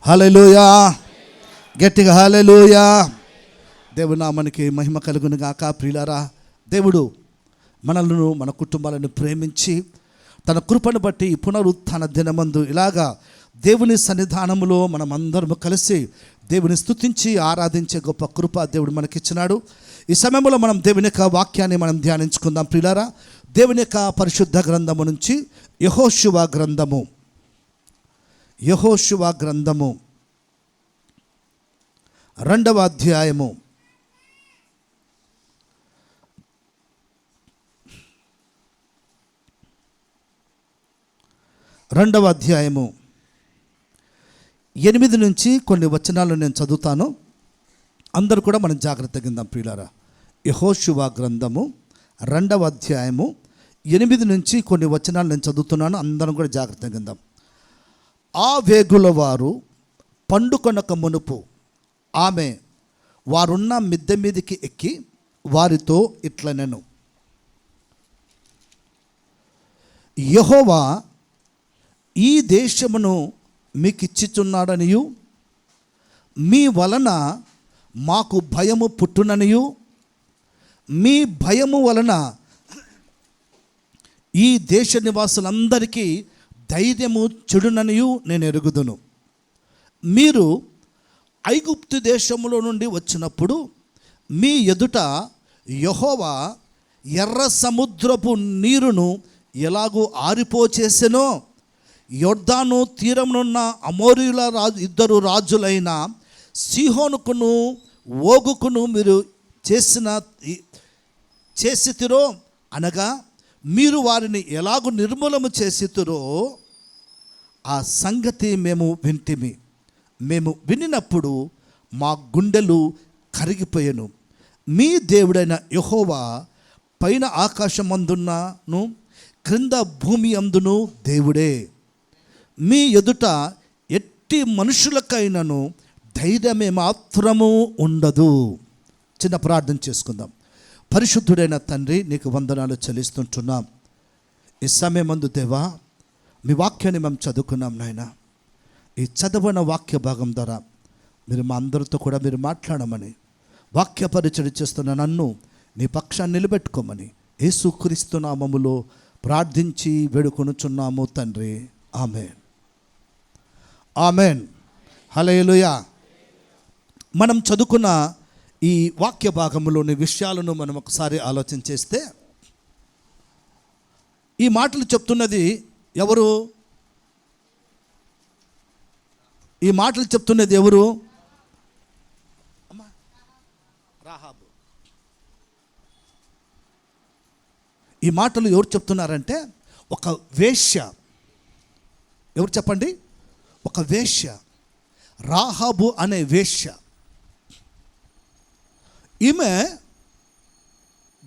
హల్లెలూయా, గట్టిగా హల్లెలూయా. దేవుని నామానికి మహిమ కలుగును గాక. ప్రియులారా, దేవుడు మనలను మన కుటుంబాలను ప్రేమించి తన కృపను బట్టి పునరుత్థాన దినమందు ఇలాగా దేవుని సన్నిధానములో మనమందరము కలిసి దేవుని స్తుతించి ఆరాధించే గొప్ప కృప దేవుడు మనకిచ్చినాడు. ఈ సమయంలో మనం దేవుని యొక్క వాక్యాన్ని మనం ధ్యానించుకుందాం. ప్రియులారా, దేవుని యొక్క పరిశుద్ధ గ్రంథము నుంచి యెహోషువ గ్రంథము 2వ అధ్యాయము 8 నుంచి కొన్ని వచనాలు నేను చదువుతాను. అందరూ కూడా మనం జాగ్రత్తగా విందాం. ప్రియులారా, యెహోషువ గ్రంథము 2వ అధ్యాయము 8 నుంచి కొన్ని వచనాలు నేను చదువుతున్నాను. అందరం కూడా జాగ్రత్తగా విందాం. ఆ వేగుల వారు పండుకొనక మునుపు ఆమె వారున్న మిద్దె మీదికి ఎక్కి వారితో ఇట్లనెను, యెహోవా ఈ దేశమును మీకిచ్చుచున్నాడనియు మీ వలన మాకు భయము పుట్టుననియు మీ భయము వలన ఈ దేశ నివాసులందరికీ ధైర్యము చెడుననియు నేను ఎరుగుదును. మీరు ఐగుప్తు దేశములో నుండి వచ్చినప్పుడు మీ ఎదుట యెహోవా ఎర్ర సముద్రపు నీరును ఎలాగూ ఆరిపోచేసెనో, యొర్దాను తీరమునున్న అమోరీయుల ఇద్దరు రాజులైన సీహోనుకును ఓగుకును మీరు చేసితిరో, అనగా మీరు వారిని ఎలాగూ నిర్మూలము చేసితిరో ఆ సంగతి మేము వింటిమి. మేము వినినప్పుడు మా గుండెలు కరిగిపోయెను. మీ దేవుడైన యెహోవా పైన ఆకాశమందున్నను క్రింద భూమి అందును దేవుడే. మీ ఎదుట ఎట్టి మనుషులకైనను ధైర్యమే మాత్రము ఉండదు. చిన్న ప్రార్థన చేసుకుందాం. పరిశుద్ధుడైన తండ్రి, నీకు వందనాలు చెల్లిస్తుంటున్నాం. ఈ సమయమందు దేవా, మీ వాక్యాన్ని మేము చదువుకున్నాం నాయన. ఈ చదవన వాక్య భాగం ద్వారా మీరు మా అందరితో కూడా మీరు మాట్లాడమని, వాక్య పరిచయం చేస్తున్న నన్ను నీ పక్షాన్ని నిలబెట్టుకోమని యేసుక్రీస్తు నామములో ప్రార్థించి వేడుకొనుచున్నాము తండ్రి. ఆమేన్, ఆమేన్, హల్లెలూయా. మనం చదువుకున్న ఈ వాక్య భాగంలోని విషయాలను మనం ఒకసారి ఆలోచన చేస్తే, ఈ మాటలు చెప్తున్నది ఎవరు? ఈ మాటలు చెప్తున్నది ఎవరు? రాహాబు. ఈ మాటలు ఎవరు చెప్తున్నారంటే ఒక వేశ్య. ఎవరు చెప్పండి? ఒక వేశ్య, రాహాబు అనే వేశ్య. ఈమె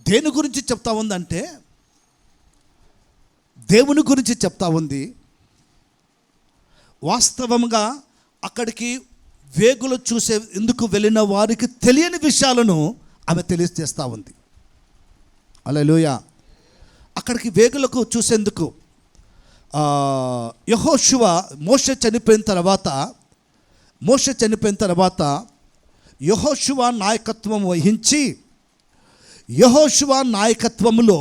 దేని గురించి చెప్తా ఉందంటే దేవుని గురించి చెప్తా ఉంది. వాస్తవంగా అక్కడికి వేగులు చూసే ఎందుకు వెళ్ళిన వారికి తెలియని విషయాలను ఆమె తెలియజేస్తూ ఉంది. హల్లెలూయా. అక్కడికి వేగులకు చూసేందుకు యెహోషువ మోషే చనిపోయిన తర్వాత యెహోషువ నాయకత్వం వహించి యెహోషువ నాయకత్వంలో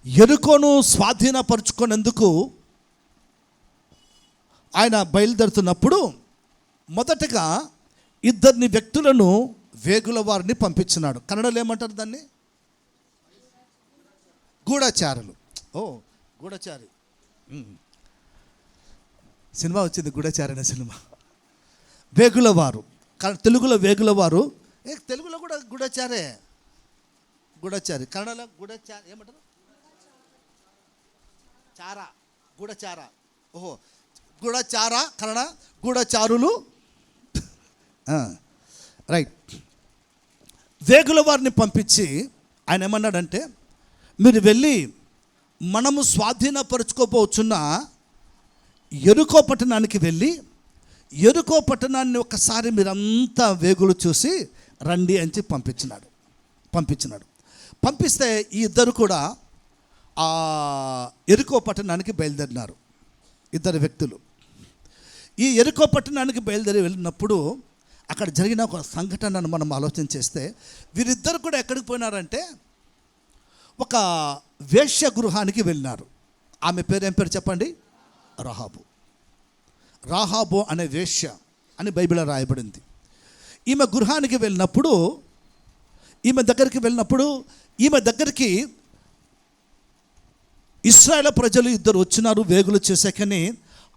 యెరికోను స్వాధీనపరుచుకునేందుకు ఆయన బయలుదేరుతున్నప్పుడు మొదటగా 2 వ్యక్తులను వేగుల వారిని పంపించినాడు. కన్నడలో ఏమంటారు దాన్ని? గూఢచారులు. గూఢచారి సినిమా వచ్చింది, గూఢచారి అనే సినిమా. వేగుల వారు, తెలుగులో వేగుల వారు, తెలుగులో కూడా గూఢచారే. గూఢచారి, కన్నడలో గూఢచారి ఏమంటారు? చారా, గూఢచార. గూఢచార కన్నడ, గూఢచారులు. రైట్. వేగుల వారిని పంపించి ఆయన ఏమన్నాడంటే, మీరు వెళ్ళి మనము స్వాధీనపరుచుకోపోవచ్చున్న యెరికో పట్టణానికి వెళ్ళి యెరికో పట్టణాన్ని ఒకసారి మీరంతా వేగులు చూసి రండి అని పంపించినాడు. పంపిస్తే ఈ ఇద్దరు కూడా యెరికో పట్టణానికి బయలుదేరినారు. 2 వ్యక్తులు. ఈ యెరికో పట్టణానికి బయలుదేరి వెళ్ళినప్పుడు అక్కడ జరిగిన ఒక సంఘటనను మనం ఆలోచన చేస్తే, వీరిద్దరు కూడా ఎక్కడికి పోయినారంటే ఒక వేశ్య గృహానికి వెళ్ళినారు. ఆమె పేరు ఏం పేరు చెప్పండి? రాహాబు. రాహాబు అనే వేశ్య అని బైబిల్లో రాయబడింది. ఈమె గృహానికి వెళ్ళినప్పుడు, ఈమె దగ్గరికి ఇశ్రాయేలు ప్రజలు ఇద్దరు వచ్చినారు వేగులు చేసాకని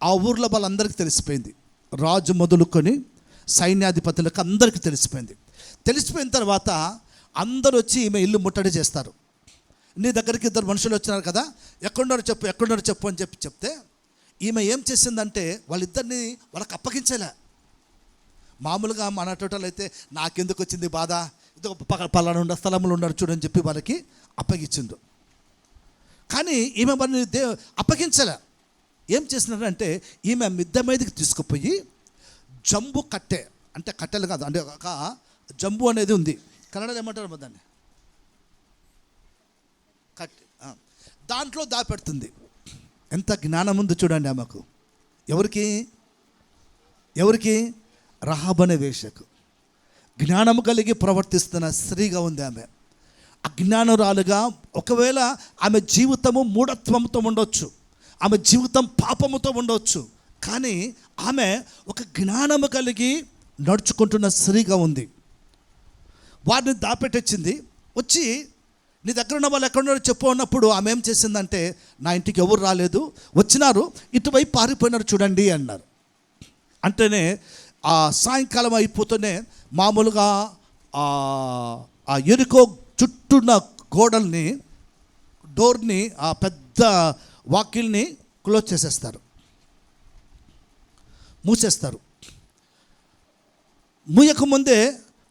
ఆ ఊర్లో వాళ్ళందరికీ తెలిసిపోయింది. రాజు మొదలుకొని సైన్యాధిపతులకు అందరికీ తెలిసిపోయిన తర్వాత అందరూ వచ్చి ఈమె ఇల్లు ముట్టడి చేస్తారు. నీ దగ్గరికి ఇద్దరు మనుషులు వచ్చినారు కదా, ఎక్కడున్నారో చెప్పు అని చెప్తే ఈమె ఏం చేసిందంటే వాళ్ళిద్దరిని వాళ్ళకి అప్పగించలే. మామూలుగా మన టోటల్ అయితే నాకెందుకు వచ్చింది బాధ, ఇది పలానా స్థలంలో ఉన్నారు చూడని చెప్పి వాళ్ళకి అప్పగించిండు. కానీ ఈమె వారిని అప్పగించలే. ఏం చేసినారంటే ఈమె మిద్దె మీదకి తీసుకుపోయి జంబు కట్టె, అంటే కట్టెలు కాదు, అంటే ఒక జంబు అనేది ఉంది, కన్నడలో ఏమంటారు దాన్ని, కట్టె, దాంట్లో దాపెడుతుంది. ఎంత జ్ఞానం ఉంది చూడండి ఆమెకు. ఎవరికి? రహాబు అనే వేశ్యకు. జ్ఞానము కలిగి ప్రవర్తిస్తున్న స్త్రీగా ఉంది ఆమె. అజ్ఞానురాలుగా, ఒకవేళ ఆమె జీవితము మూఢత్వంతో ఉండొచ్చు, ఆమె జీవితం పాపముతో ఉండవచ్చు, కానీ ఆమె ఒక జ్ఞానము కలిగి నడుచుకుంటున్న స్త్రీగా ఉంది. వారిని దాపెట్టించింది. వచ్చి నీ దగ్గర ఉన్న వాళ్ళు ఎక్కడున్నారో చెప్పు అన్నప్పుడు ఆమె ఏం చేసిందంటే, నా ఇంటికి ఎవరు రాలేదు, వచ్చినారు, ఇటువైపు పారిపోయినారు చూడండి అన్నారు. అంటేనే ఆ సాయంకాలం అయిపోతూనే మామూలుగా ఆ యెరికో చుట్టూన్న గోడల్ని, డోర్ని, ఆ పెద్ద వాకిల్ని క్లోజ్ చేసేస్తారు, మూసేస్తారు. మూయకముందే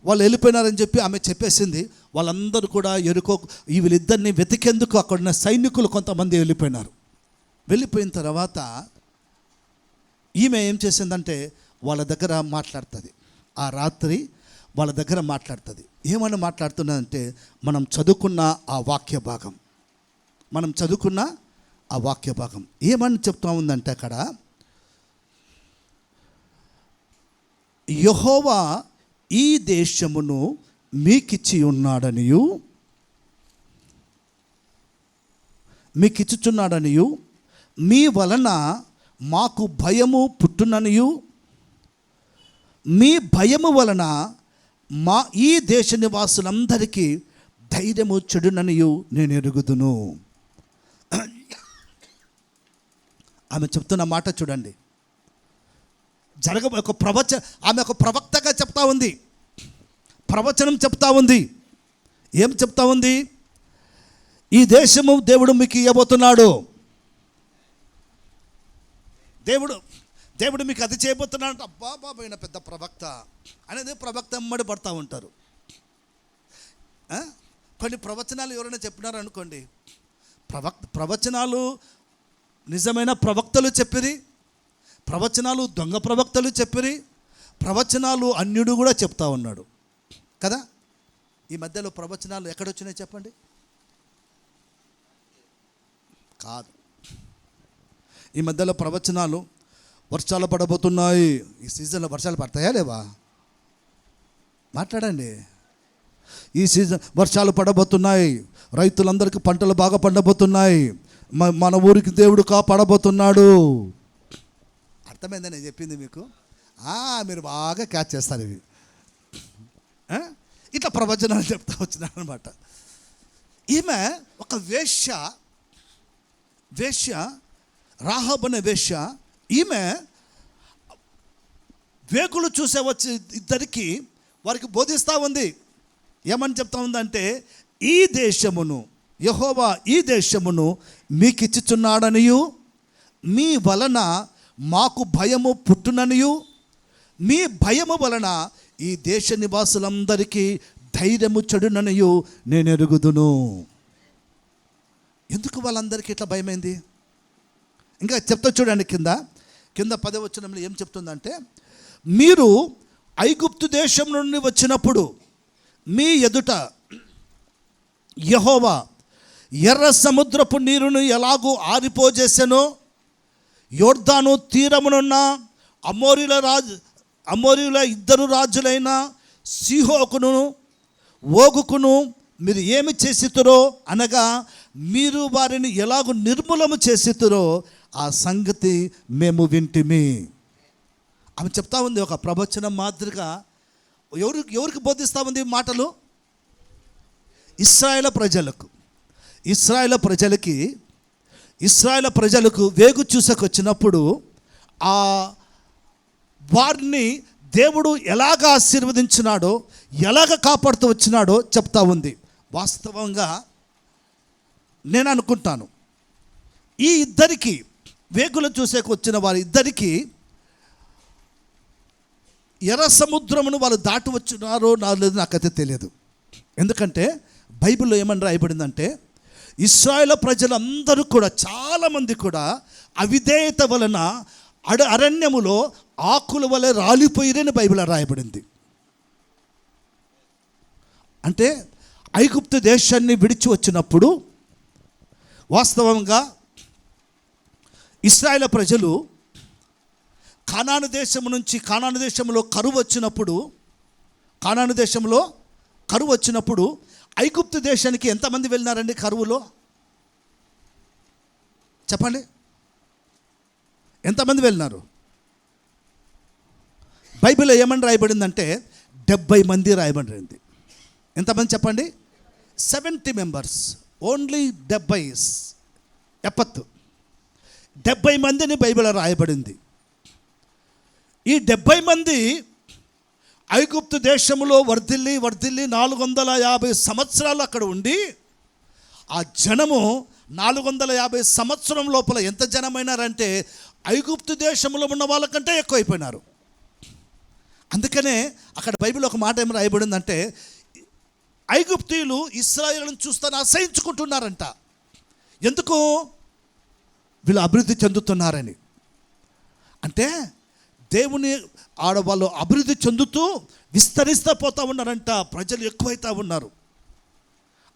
వాళ్ళు వెళ్ళిపోయినారని చెప్పి ఆమె చెప్పేసింది. వాళ్ళందరూ కూడా యెరికో వీళ్ళిద్దరిని వెతికేందుకు అక్కడున్న సైనికులు కొంతమంది వెళ్ళిపోయిన తర్వాత ఈమె ఏం చేసిందంటే వాళ్ళ దగ్గర మాట్లాడుతుంది. ఆ రాత్రి వాళ్ళ దగ్గర మాట్లాడుతుంది. ఏమని మాట్లాడుతున్నదంటే, మనం చదువుకున్న ఆ వాక్య భాగం ఏమని చెప్తా ఉందంటే, అక్కడ యెహోవా ఈ దేశమును మీకిచ్చి ఉన్నాడనియు, మీకిచ్చుచున్నాడనియు, మీ వలన మాకు భయము పుట్టుననియు, మీ భయము వలన మా ఈ దేశ నివాసులందరికీ ధైర్యము చెడుననియు నేను ఎరుగుదును. ఆమె చెప్తున్న మాట చూడండి. ఆమె ఒక ప్రవక్తగా చెప్తా ఉంది, ప్రవచనం చెప్తా ఉంది. ఏం చెప్తా ఉంది? ఈ దేశము దేవుడు మీకు ఇవ్వబోతున్నాడు, దేవుడు మీకు అది చేయబోతున్నాడు. అబ్బా బాబా, ఈయన పెద్ద ప్రవక్త అనేది ప్రవక్త అమ్మడి పడతా ఉంటారు. కొన్ని ప్రవచనాలు ఎవరైనా చెప్పినారు అనుకోండి, ప్రవచనాలు నిజమైన ప్రవక్తలు చెప్పిరి, ప్రవచనాలు దొంగ ప్రవక్తలు చెప్పిరి, ప్రవచనాలు అన్యుడు కూడా చెప్తా ఉన్నాడు కదా. ఈ మధ్యలో ప్రవచనాలు ఎక్కడొచ్చినాయి చెప్పండి? కాదు, ఈ మధ్యలో ప్రవచనాలు వర్షాలు పడబోతున్నాయి. ఈ సీజన్లో వర్షాలు పడతాయా లేవా? మాట్లాడండి. ఈ సీజన్ వర్షాలు పడబోతున్నాయి, రైతులందరికీ పంటలు బాగా పండబోతున్నాయి, మన ఊరికి దేవుడు కాపాడబోతున్నాడు. అర్థమైందని నేను చెప్పింది మీకు? మీరు బాగా క్యాచ్ చేస్తారు ఇవి. ఇట్లా ప్రవచనాలు చెప్తా వచ్చినారు అనమాట. ఈమె ఒక వేశ్య, రాహాబు అనే వేశ్య. ఈమె వేగులు చూసే వచ్చి ఇద్దరికి వారికి బోధిస్తూ ఉంది. ఏమని చెప్తా ఉందంటే, ఈ దేశమును యెహోవా ఈ దేశమును మీకు ఇచ్చుచున్నాడనియు, మీ వలన మాకు భయము పుట్టుననియు, మీ భయము వలన ఈ దేశ నివాసులందరికీ ధైర్యము చెడుననియు నేను ఎరుగుదును. ఎందుకు వాళ్ళందరికీ ఇట్లా భయమైంది? ఇంకా చెప్తా చూడండి, కింద 10వ వచనంలో ఏం చెప్తుందంటే, మీరు ఐగుప్తు దేశం నుండి వచ్చినప్పుడు మీ ఎదుట యెహోవా ఎర్ర సముద్రపు నీరును ఎలాగూ ఆరిపోజేసెనో, యొర్దాను తీరమునున్న అమోరీల ఇద్దరు రాజులైన సీహోకును ఓగుకును మీరు ఏమి చేసితురో అనగా మీరు వారిని ఎలాగూ నిర్మూలము చేసితురో ఆ సంగతి మేము వింటిమి. ఆమె చెప్తా ఉంది ఒక ప్రవచనం మాదిరిగా. ఎవరికి బోధిస్తూ ఉంది మాటలు? ఇశ్రాయేలు ప్రజలకు వేగు చూసకొచ్చినప్పుడు ఆ వారిని దేవుడు ఎలాగ ఆశీర్వదించినాడో, ఎలాగ కాపాడుతూ వచ్చినాడో చెప్తా ఉంది. వాస్తవంగా నేను అనుకుంటాను, ఈ ఇద్దరికి వేగులు చూసేకి వచ్చిన వారి ఇద్దరికి ఎర్ర సముద్రమును వాళ్ళు దాటి వచ్చినారో లేదు నాకైతే తెలియదు. ఎందుకంటే బైబిల్లో ఏమని రాయబడిందంటే ఇశ్రాయేలు ప్రజలందరూ కూడా, చాలామంది కూడా అవిధేయత వలన అరణ్యములో ఆకుల వలె రాలిపోయిరని బైబిల్లో రాయబడింది. అంటే ఐగుప్తు దేశాన్ని విడిచి వచ్చినప్పుడు వాస్తవంగా ఇశ్రాయేలు ప్రజలు కానాను దేశంలో కరువు వచ్చినప్పుడు ఐగుప్తు దేశానికి ఎంతమంది వెళ్ళినారండి కరువులో? చెప్పండి, ఎంతమంది వెళ్ళినారు? బైబిల్లో ఏమని రాయబడిందంటే 70 మంది రాయబడింది. ఎంతమంది చెప్పండి? 70 మెంబర్స్, ఓన్లీ 70 మందిని బైబిల్లో రాయబడింది. ఈ 70 మంది ఐగుప్తు దేశంలో వర్ధిల్లి 450 సంవత్సరాలు అక్కడ ఉండి, ఆ జనము 450 సంవత్సరం లోపల ఎంత జనమైనారంటే ఐగుప్తు దేశంలో ఉన్న వాళ్ళకంటే ఎక్కువైపోయినారు. అందుకనే అక్కడ బైబిల్ ఒక మాట ఏమి రాయబడిందంటే ఐగుప్తీయులు ఇశ్రాయేలును చూస్తాను అసహించుకుంటున్నారంట. ఎందుకు? వీళ్ళు అభివృద్ధి చెందుతున్నారని. అంటే దేవుని ఆడవాళ్ళు అభివృద్ధి చెందుతూ విస్తరిస్తూ పోతూ ఉన్నారంట. ప్రజలు ఎక్కువైతే ఉన్నారు.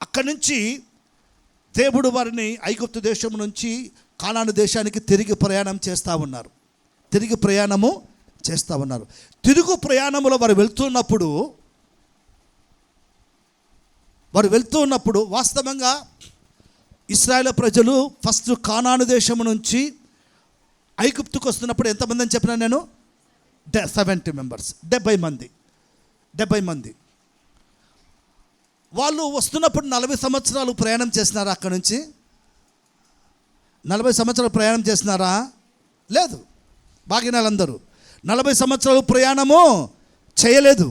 అక్కడి నుంచి దేవుడు వారిని ఐగుప్తు దేశం నుంచి కానాను దేశానికి తిరిగి ప్రయాణం చేస్తూ ఉన్నారు. తిరుగు ప్రయాణంలో వారు వెళ్తున్నప్పుడు వాస్తవంగా ఇశ్రాయేలు ప్రజలు ఫస్ట్ కానాను దేశం నుంచి ఐగుప్తుకు వస్తున్నప్పుడు ఎంతమంది అని చెప్పినా నేను? 70 మెంబర్స్, 70 మంది. వాళ్ళు వస్తున్నప్పుడు 40 సంవత్సరాలు ప్రయాణం చేసినారా? అక్కడ నుంచి 40 సంవత్సరాలు ప్రయాణం చేసినారా? లేదు. బాగినాలందరూ 40 సంవత్సరాలు ప్రయాణము చేయలేదు.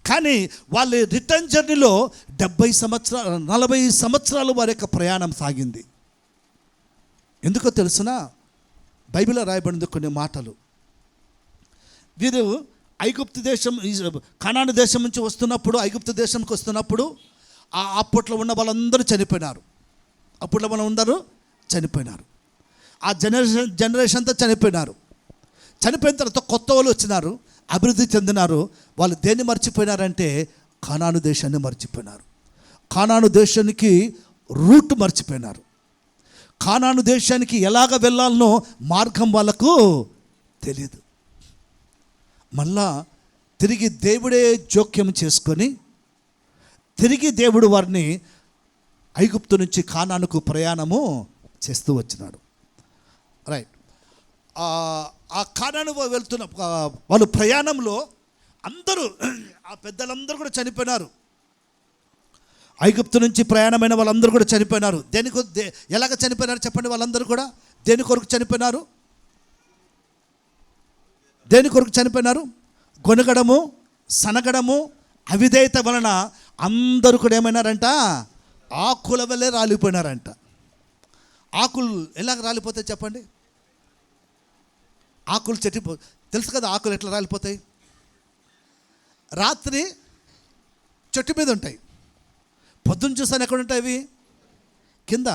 కానీ వాళ్ళ రిటర్న్ జర్నీలో 40 సంవత్సరాలు వారి యొక్క ప్రయాణం సాగింది. ఎందుకో తెలుసునా? బైబిల్లో రాయబడింది కొన్ని మాటలు. వీరు ఐగుప్తు దేశం, కానాను దేశం నుంచి వస్తున్నప్పుడు, ఐగుప్తు దేశంకి వస్తున్నప్పుడు అప్పట్లో ఉన్న వాళ్ళందరూ చనిపోయినారు. ఆ జనరేషన్ అంతా చనిపోయినారు. చనిపోయిన తర్వాత కొత్త వాళ్ళు వచ్చినారు, అభివృద్ధి చెందినారు. వాళ్ళు దేన్ని మర్చిపోయినారంటే కానాను దేశాన్ని మర్చిపోయినారు. కానాను దేశానికి రూట్ మర్చిపోయినారు. కానాను దేశానికి ఎలాగ వెళ్ళాలనో మార్గం వాళ్ళకు తెలియదు. మళ్ళా తిరిగి దేవుడే జోక్యం చేసుకొని తిరిగి దేవుడు వారిని ఐగుప్తు నుంచి కానానుకు ప్రయాణము చేస్తూ వచ్చినాడు. రైట్. ఆ కానాను వెళ్తున్న వాళ్ళు ప్రయాణంలో అందరూ, ఆ పెద్దలందరూ కూడా చనిపోయినారు. ఐగుప్తు నుంచి ప్రయాణమైన వాళ్ళందరూ కూడా చనిపోయినారు. ఎలాగ చనిపోయినారు చెప్పండి? వాళ్ళందరూ కూడా దేని కొరకు చనిపోయినారు? గొనగడము, సనగడము, అవిధేయత వలన అందరూ కూడా ఏమైనారంట? ఆకుల వల్లే రాలిపోయినారంట. ఆకులు ఎలాగ రాలిపోతాయి చెప్పండి? ఆకులు తెలుసు కదా, ఆకులు ఎట్లా రాలిపోతాయి? రాత్రి చెట్టు మీద ఉంటాయి, పొద్దున్న చూసాను ఎక్కడ ఉంటాయి అవి? కింద.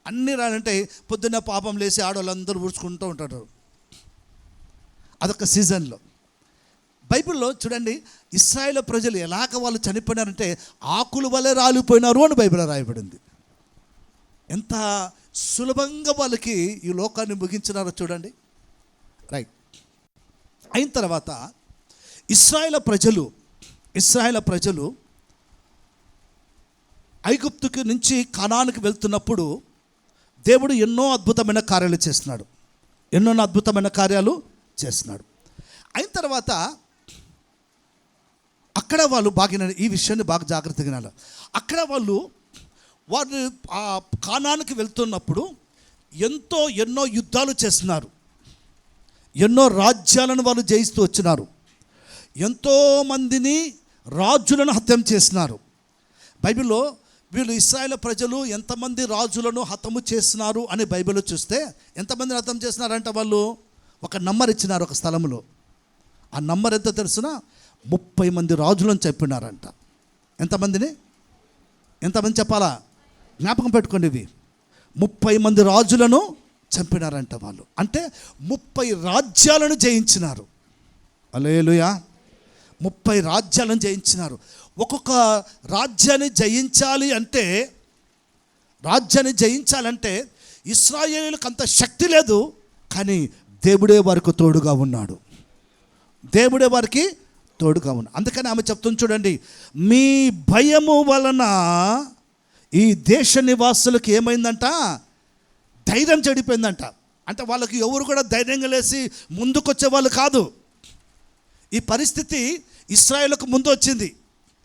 అన్నీ రాలంటాయి. పొద్దున్న పాపం లేసి ఆడవాళ్ళందరూ ఊడ్చుకుంటూ ఉంటారు. అదొక సీజన్లో. బైబిల్లో చూడండి, ఇశ్రాయేలు ప్రజలు ఎలాగ వాళ్ళు చనిపోయినారంటే ఆకుల వల్లే రాలిపోయినారు అని బైబిల్లో రాయబడింది. ఎంత సులభంగా వాళ్ళకి ఈ లోకాన్ని ముగించినారో చూడండి. రైట్. అయిన తర్వాత ఇశ్రాయేలు ప్రజలు ఐగుప్తుకి నుంచి కనానుకి వెళ్తున్నప్పుడు దేవుడు ఎన్నో అద్భుతమైన కార్యాలు చేస్తున్నాడు. అయిన తర్వాత అక్కడ వాళ్ళు ఈ విషయాన్ని బాగా జాగ్రత్తగా వినాలి. అక్కడ వాళ్ళు ఆ కానానుకి వెళ్తున్నప్పుడు ఎన్నో యుద్ధాలు చేస్తున్నారు, ఎన్నో రాజ్యాలను వాళ్ళు జయిస్తూ వచ్చినారు, ఎంతోమందిని రాజులను హత్యం చేసినారు. బైబిల్లో వీళ్ళు ఇశ్రాయేలు ప్రజలు ఎంతమంది రాజులను హతము చేస్తున్నారు అని బైబిల్లో చూస్తే ఎంతమందిని హతం చేస్తున్నారంట, వాళ్ళు ఒక నంబర్ ఇచ్చినారు ఒక స్థలంలో. ఆ నంబర్ ఎంత తెలుసునా? 30 మంది రాజులను చెప్పినారంట. ఎంతమంది చెప్పాలా? జ్ఞాపకం పెట్టుకోండి, ఇవి 30 మంది రాజులను చంపినారంట వాళ్ళు. అంటే 30 రాజ్యాలను జయించినారు. హల్లెలూయా. 30 రాజ్యాలను జయించినారు. ఒక్కొక్క రాజ్యాన్ని జయించాలంటే ఇశ్రాయేలుకు అంత శక్తి లేదు, కానీ దేవుడే వారికి తోడుగా ఉన్నాడు. అందుకని ఆమె చెప్తుంది చూడండి, మీ భయము వలన ఈ దేశ నివాసులకు ఏమైందంట? ధైర్యం చెడిపోయిందంట. అంటే వాళ్ళకి ఎవరు కూడా ధైర్యంగా లేసి ముందుకొచ్చే వాళ్ళు కాదు. ఈ పరిస్థితి ఇశ్రాయేలుకు ముందు వచ్చింది.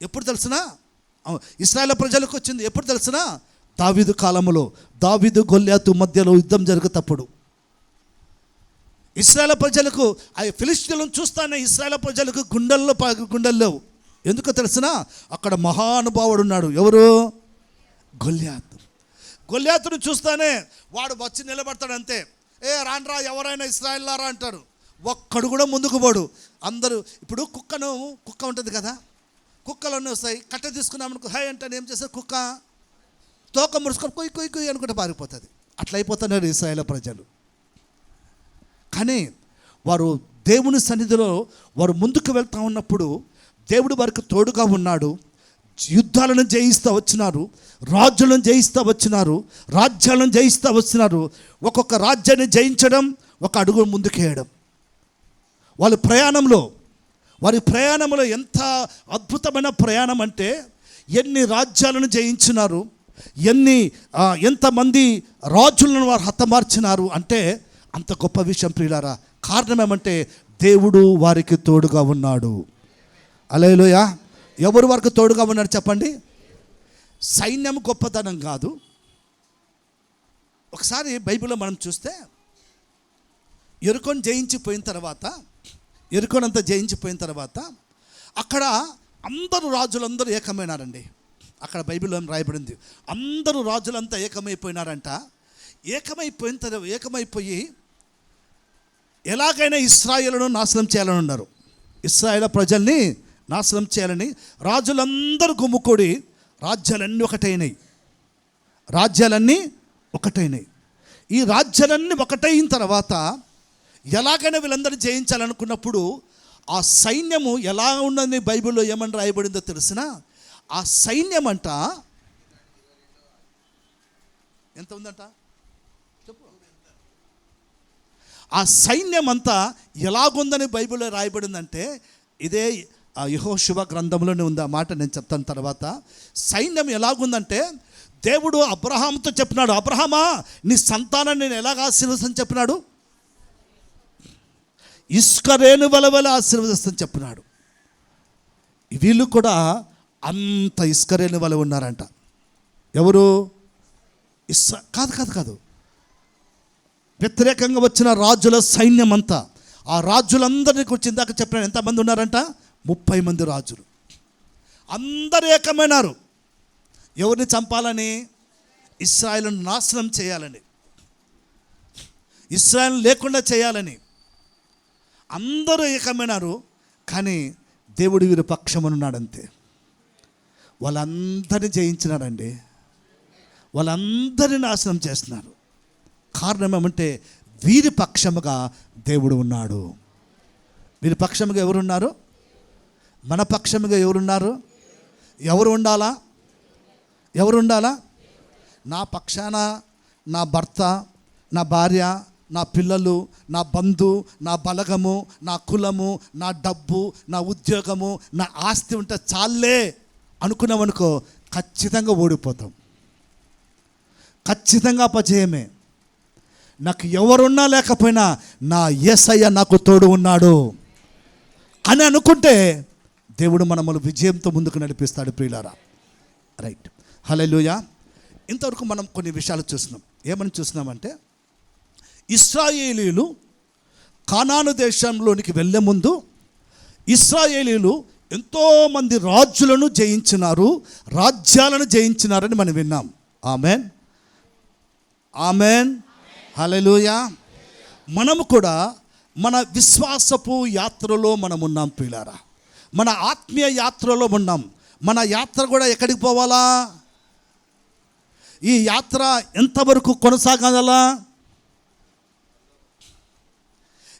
ఎప్పుడు తెలుసునా? ఇశ్రాయేలు ప్రజలకు వచ్చింది ఎప్పుడు తెలుసునా? దావీదు కాలంలో, దావీదు గొల్యాతు మధ్యలో యుద్ధం జరుగుతప్పుడు ఇశ్రాయేలు ప్రజలకు, ఆ ఫిలిష్తీయులను చూస్తానే ఇశ్రాయేలు ప్రజలకు గుండెల్లో ఎందుకో తెలుసునా? అక్కడ మహానుభావుడు ఉన్నాడు. ఎవరు? గొల్యాతును చూస్తానే వాడు వచ్చి నిలబడతాడు అంతే. రాన్రా ఎవరైనా ఇశ్రాయేలులారా అంటారు. ఒక్కడు కూడా ముందుకు పోడు. అందరూ ఇప్పుడు కుక్క ఉంటుంది కదా, కుక్కలన్నీ వస్తాయి. కట్టె తీసుకున్నామనుకో, హై అంటే ఏం చేస్తారు? కుక్క తోక ముడుచుకొని కొయ్యి అనుకుంటే పారిపోతుంది. అట్లా అయిపోతున్నారు ఇశ్రాయేలు ప్రజలు. కానీ వారు దేవుని సన్నిధిలో వారు ముందుకు వెళ్తూ ఉన్నప్పుడు దేవుడు వారికి తోడుగా ఉన్నాడు. యుద్ధాలను జయిస్తూ వచ్చినారు, రాజులను జయిస్తూ వచ్చినారు, రాజ్యాలను జయిస్తూ వచ్చినారు. ఒక్కొక్క రాజ్యాన్ని జయించడం, ఒక అడుగు ముందుకేయడం. వారి ప్రయాణంలో ఎంత అద్భుతమైన ప్రయాణం అంటే, ఎన్ని రాజ్యాలను జయించినారు, ఎంతమంది రాజులను వారు హతమార్చినారు అంటే అంత గొప్ప విషయం ప్రియులారా. కారణం ఏమంటే దేవుడు వారికి తోడుగా ఉన్నాడు. హల్లెలూయా. ఎవరు వారికి తోడుగా ఉన్నాడు చెప్పండి? సైన్యం గొప్పతనం కాదు. ఒకసారి బైబిల్లో మనం చూస్తే ఎరుకోను జయించిపోయిన తర్వాత అక్కడ అందరూ రాజులందరూ ఏకమైనారండి. అక్కడ బైబిల్లో రాయబడింది, అందరూ రాజులంతా ఏకమైపోయినారంట. ఏకమైపోయి ఎలాగైనా ఇశ్రాయేలును నాశనం చేయాలని ఉన్నారు. ఇశ్రాయేలు ప్రజల్ని నాశనం చేయాలని రాజులందరూ గుమ్ముకూడి రాజ్యాలన్నీ ఒకటైనాయి. ఈ రాజ్యాలన్నీ ఒకటైన తర్వాత ఎలాగైనా వీళ్ళందరూ జయించాలనుకున్నప్పుడు ఆ సైన్యము ఎలా ఉన్నది బైబిల్లో ఏమని రాయబడిందో తెలిసినా, ఆ సైన్యం అంట ఎంత ఉందంట చెప్పు. ఆ సైన్యం అంతా ఎలాగుందని బైబిల్లో రాయబడిందంటే, ఇదే యెహోషువ గ్రంథంలోనే ఉంది. ఆ మాట నేను చెప్తాను తర్వాత. సైన్యం ఎలాగుందంటే, దేవుడు అబ్రహాముతో చెప్పినాడు, అబ్రహామా నీ సంతానాన్ని నేను ఎలాగ ఆశీర్వదించని చెప్పినాడు? ఇసుక రేణువుల వలె ఆశీర్వదిస్తని చెప్పినాడు. వీళ్ళు కూడా అంత ఇసుక రేణువుల ఉన్నారంట. ఎవరు? కాదు వ్యతిరేకంగా వచ్చిన రాజుల సైన్యం అంతా. ఆ రాజులందరినీ గురించి ఇందాక చెప్పినాను. ఎంతమంది ఉన్నారంట? 30 మంది రాజులు. అందరూ ఏకమైనారు. ఎవరిని చంపాలని? ఇశ్రాయేలును నాశనం చేయాలని, ఇశ్రాయేలు లేకుండా చేయాలని అందరూ ఏకమైనారు. కానీ దేవుడు వీరి పక్షమనున్నాడంతే. వాళ్ళందరినీ జయించినారండి. వాళ్ళందరినీ నాశనం చేస్తున్నారు. కారణం ఏమంటే వీరి పక్షముగా దేవుడు ఉన్నాడు. వీరి పక్షముగా ఎవరున్నారు? మన పక్షముగా ఎవరున్నారు? ఎవరు ఉండాలా? నా పక్షాన నా భర్త, నా భార్య, నా పిల్లలు, నా బంధు, నా బలగము, నా కులము, నా డబ్బు, నా ఉద్యోగము, నా ఆస్తి ఉంటే చాలే అనుకున్నామనుకో, ఖచ్చితంగా ఓడిపోతాం. ఖచ్చితంగా అపజయమే. నాకు ఎవరున్నా లేకపోయినా నా యేసయ్య నాకు తోడు ఉన్నాడు అని అనుకుంటే దేవుడు మనల్ని విజయంతో ముందుకు నడిపిస్తాడు ప్రియులారా. రైట్, హల్లెలూయా. ఇంతవరకు మనం కొన్ని విషయాలు చూస్తున్నాం. ఏమని చూస్తున్నామంటే, ఇశ్రాయేలీయులు కానాను దేశంలోనికి వెళ్ళే ముందు ఇశ్రాయేలీయులు ఎంతోమంది రాజులను జయించినారు, రాజ్యాలను జయించినారని మనం విన్నాం. ఆమెన్, ఆమెన్, హల్లెలూయా. మనము కూడా మన విశ్వాసపు యాత్రలో మనం ఉన్నాం ప్రియులారా. మన ఆత్మీయ యాత్రలో ఉన్నాం. మన యాత్ర కూడా ఎక్కడికి పోవాలా? ఈ యాత్ర ఎంతవరకు కొనసాగాలా?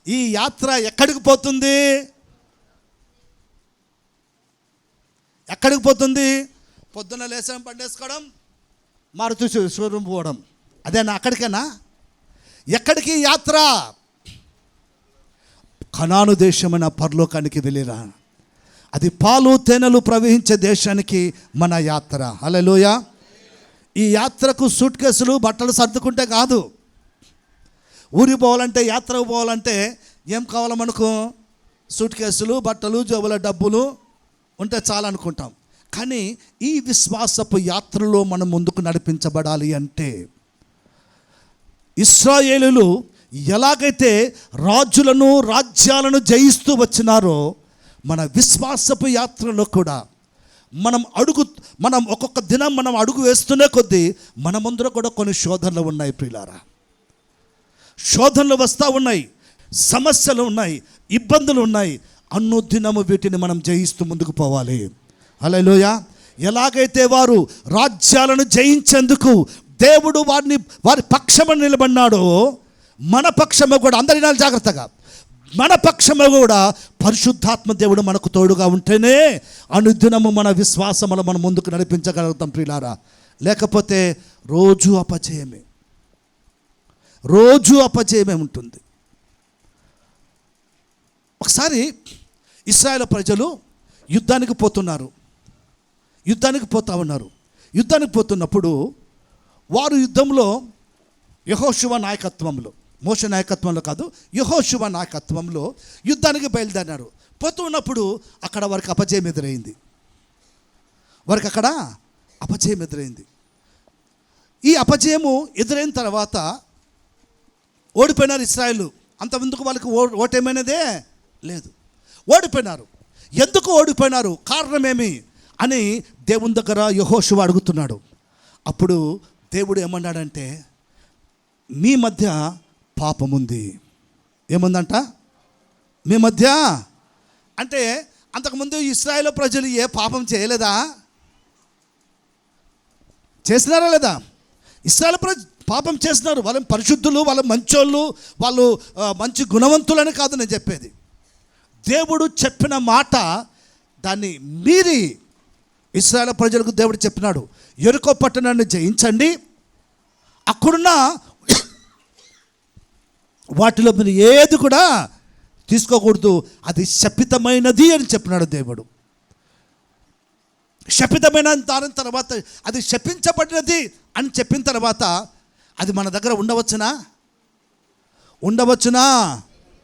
ఈ యాత్ర ఎక్కడికి పోతుంది? ఎక్కడికి పోతుంది? పొద్దున్న లేసం పండేసుకోవడం, మారుతూ షోరూమ్ పోవడం, అదేనా? అక్కడికేనా? ఎక్కడికి యాత్ర? కనాను దేశమైన పరలోకానికి వెళ్ళిరా. అది పాలు తేనెలు ప్రవహించే దేశానికి మన యాత్ర. హల్లెలూయా. ఈ యాత్రకు సూట్ కేసులు బట్టలు సర్దుకుంటే కాదు. ఊరికి పోవాలంటే, యాత్రకు పోవాలంటే ఏం కావాలో మనకు? సూట్ కేసులు, బట్టలు, జోబుల డబ్బులు ఉంటే చాలనుకుంటాం. కానీ ఈ విశ్వాసపు యాత్రలో మనం ముందుకు నడిపించబడాలి అంటే, ఇశ్రాయేలులు ఎలాగైతే రాజులను, రాజ్యాలను జయిస్తూ వచ్చినారో, మన విశ్వాసపు యాత్రలో కూడా మనం ఒక్కొక్క దినం మనం అడుగు వేస్తూనే కొద్దీ మన ముందర కూడా కొన్ని శోధనలు ఉన్నాయి ప్రియులారా. శోధనలు వస్తూ ఉన్నాయి, సమస్యలు ఉన్నాయి, ఇబ్బందులు ఉన్నాయి. అనుదినము వీటిని మనం జయిస్తూ ముందుకు పోవాలి. హల్లెలూయా. ఎలాగైతే వారు రాజ్యాలను జయించేందుకు దేవుడు వారి పక్షము నిలబడినాడో, మన పక్షము కూడా, అందరి నాలు జాగ్రత్తగా, మన పక్షము కూడా పరిశుద్ధాత్మ దేవుడు మనకు తోడుగా ఉంటేనే అనుదినము మన విశ్వాసములు మనం ముందుకు నడిపించగలుగుతాం ప్రియులారా. లేకపోతే రోజు అపజయమే, రోజు అపజయమే ఉంటుంది. ఒకసారి ఇశ్రాయేలు ప్రజలు యుద్ధానికి పోతున్నారు. యుద్ధానికి పోతున్నప్పుడు వారు యుద్ధంలో యెహోషువ నాయకత్వంలో, మోషే నాయకత్వంలో కాదు, యెహోషువ నాయకత్వంలో యుద్ధానికి బయలుదేరినారు. పోతూ ఉన్నప్పుడు అక్కడ వారికి అపజయం ఎదురైంది. ఈ అపజయము ఎదురైన తర్వాత ఓడిపోయినారు ఇశ్రాయేలు. అంతమందుకు వాళ్ళకి ఓటేమైనదే లేదు, ఓడిపోయినారు. ఎందుకు ఓడిపోయినారు, కారణమేమి అని దేవుని దగ్గర యెహోషువ అడుగుతున్నాడు. అప్పుడు దేవుడు ఏమన్నాడంటే, మీ మధ్య పాపం ఉంది. ఏముందంట? మీ మధ్య. అంటే అంతకుముందు ఇశ్రాయేలు ప్రజలు ఏ పాపం చేయలేదా? చేసినారా లేదా? ఇశ్రాయేలు పాపం చేసినారు. వాళ్ళు పరిశుద్ధులు, వాళ్ళు మంచోళ్ళు, వాళ్ళు మంచి గుణవంతులని కాదు నేను చెప్పేది. దేవుడు చెప్పిన మాట దాన్ని మీరి ఇశ్రాయేలు ప్రజలకు దేవుడు చెప్పినాడు, యెరికో పట్టణాన్ని జయించండి, అక్కడున్న వాటిలో మీరు ఏది కూడా తీసుకోకూడదు, అది శపితమైనది అని చెప్పినాడు దేవుడు. శపితమైన దాని తర్వాత, అది శపించబడినది అని చెప్పిన తర్వాత అది మన దగ్గర ఉండవచ్చునా?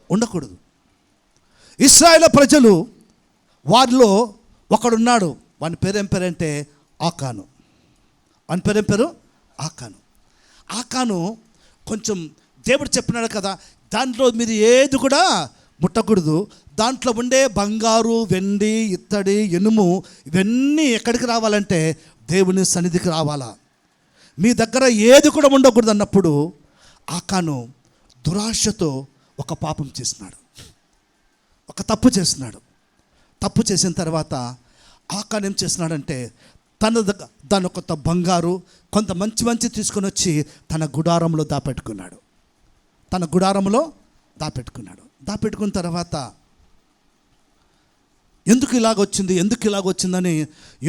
ఉండకూడదు. ఇశ్రాయేలు ప్రజలు, వారిలో ఒకడున్నాడు, వాని పేరేం పేరంటే ఆకాను. వాని పేరేం పేరు? ఆకాను కొంచెం దేవుడు చెప్పినాడు కదా, దాంట్లో మీరు ఏది కూడా ముట్టకూడదు, దాంట్లో ఉండే బంగారు, వెండి, ఇత్తడి, ఇనుము ఇవన్నీ ఎక్కడికి రావాలంటే దేవుని సన్నిధికి రావాలా, మీ దగ్గర ఏది కూడా ఉండకూడదు అన్నప్పుడు ఆకాను దురాశతో ఒక పాపం చేసినాడు, ఒక తప్పు చేసినాడు. తప్పు చేసిన తర్వాత ఆకాను ఏం చేసినాడంటే, దాని కొంత బంగారు, కొంత మంచి తీసుకొని వచ్చి తన గుడారంలో దాపెట్టుకున్నాడు. దాపెట్టుకున్న తర్వాత ఎందుకు ఇలాగొచ్చిందని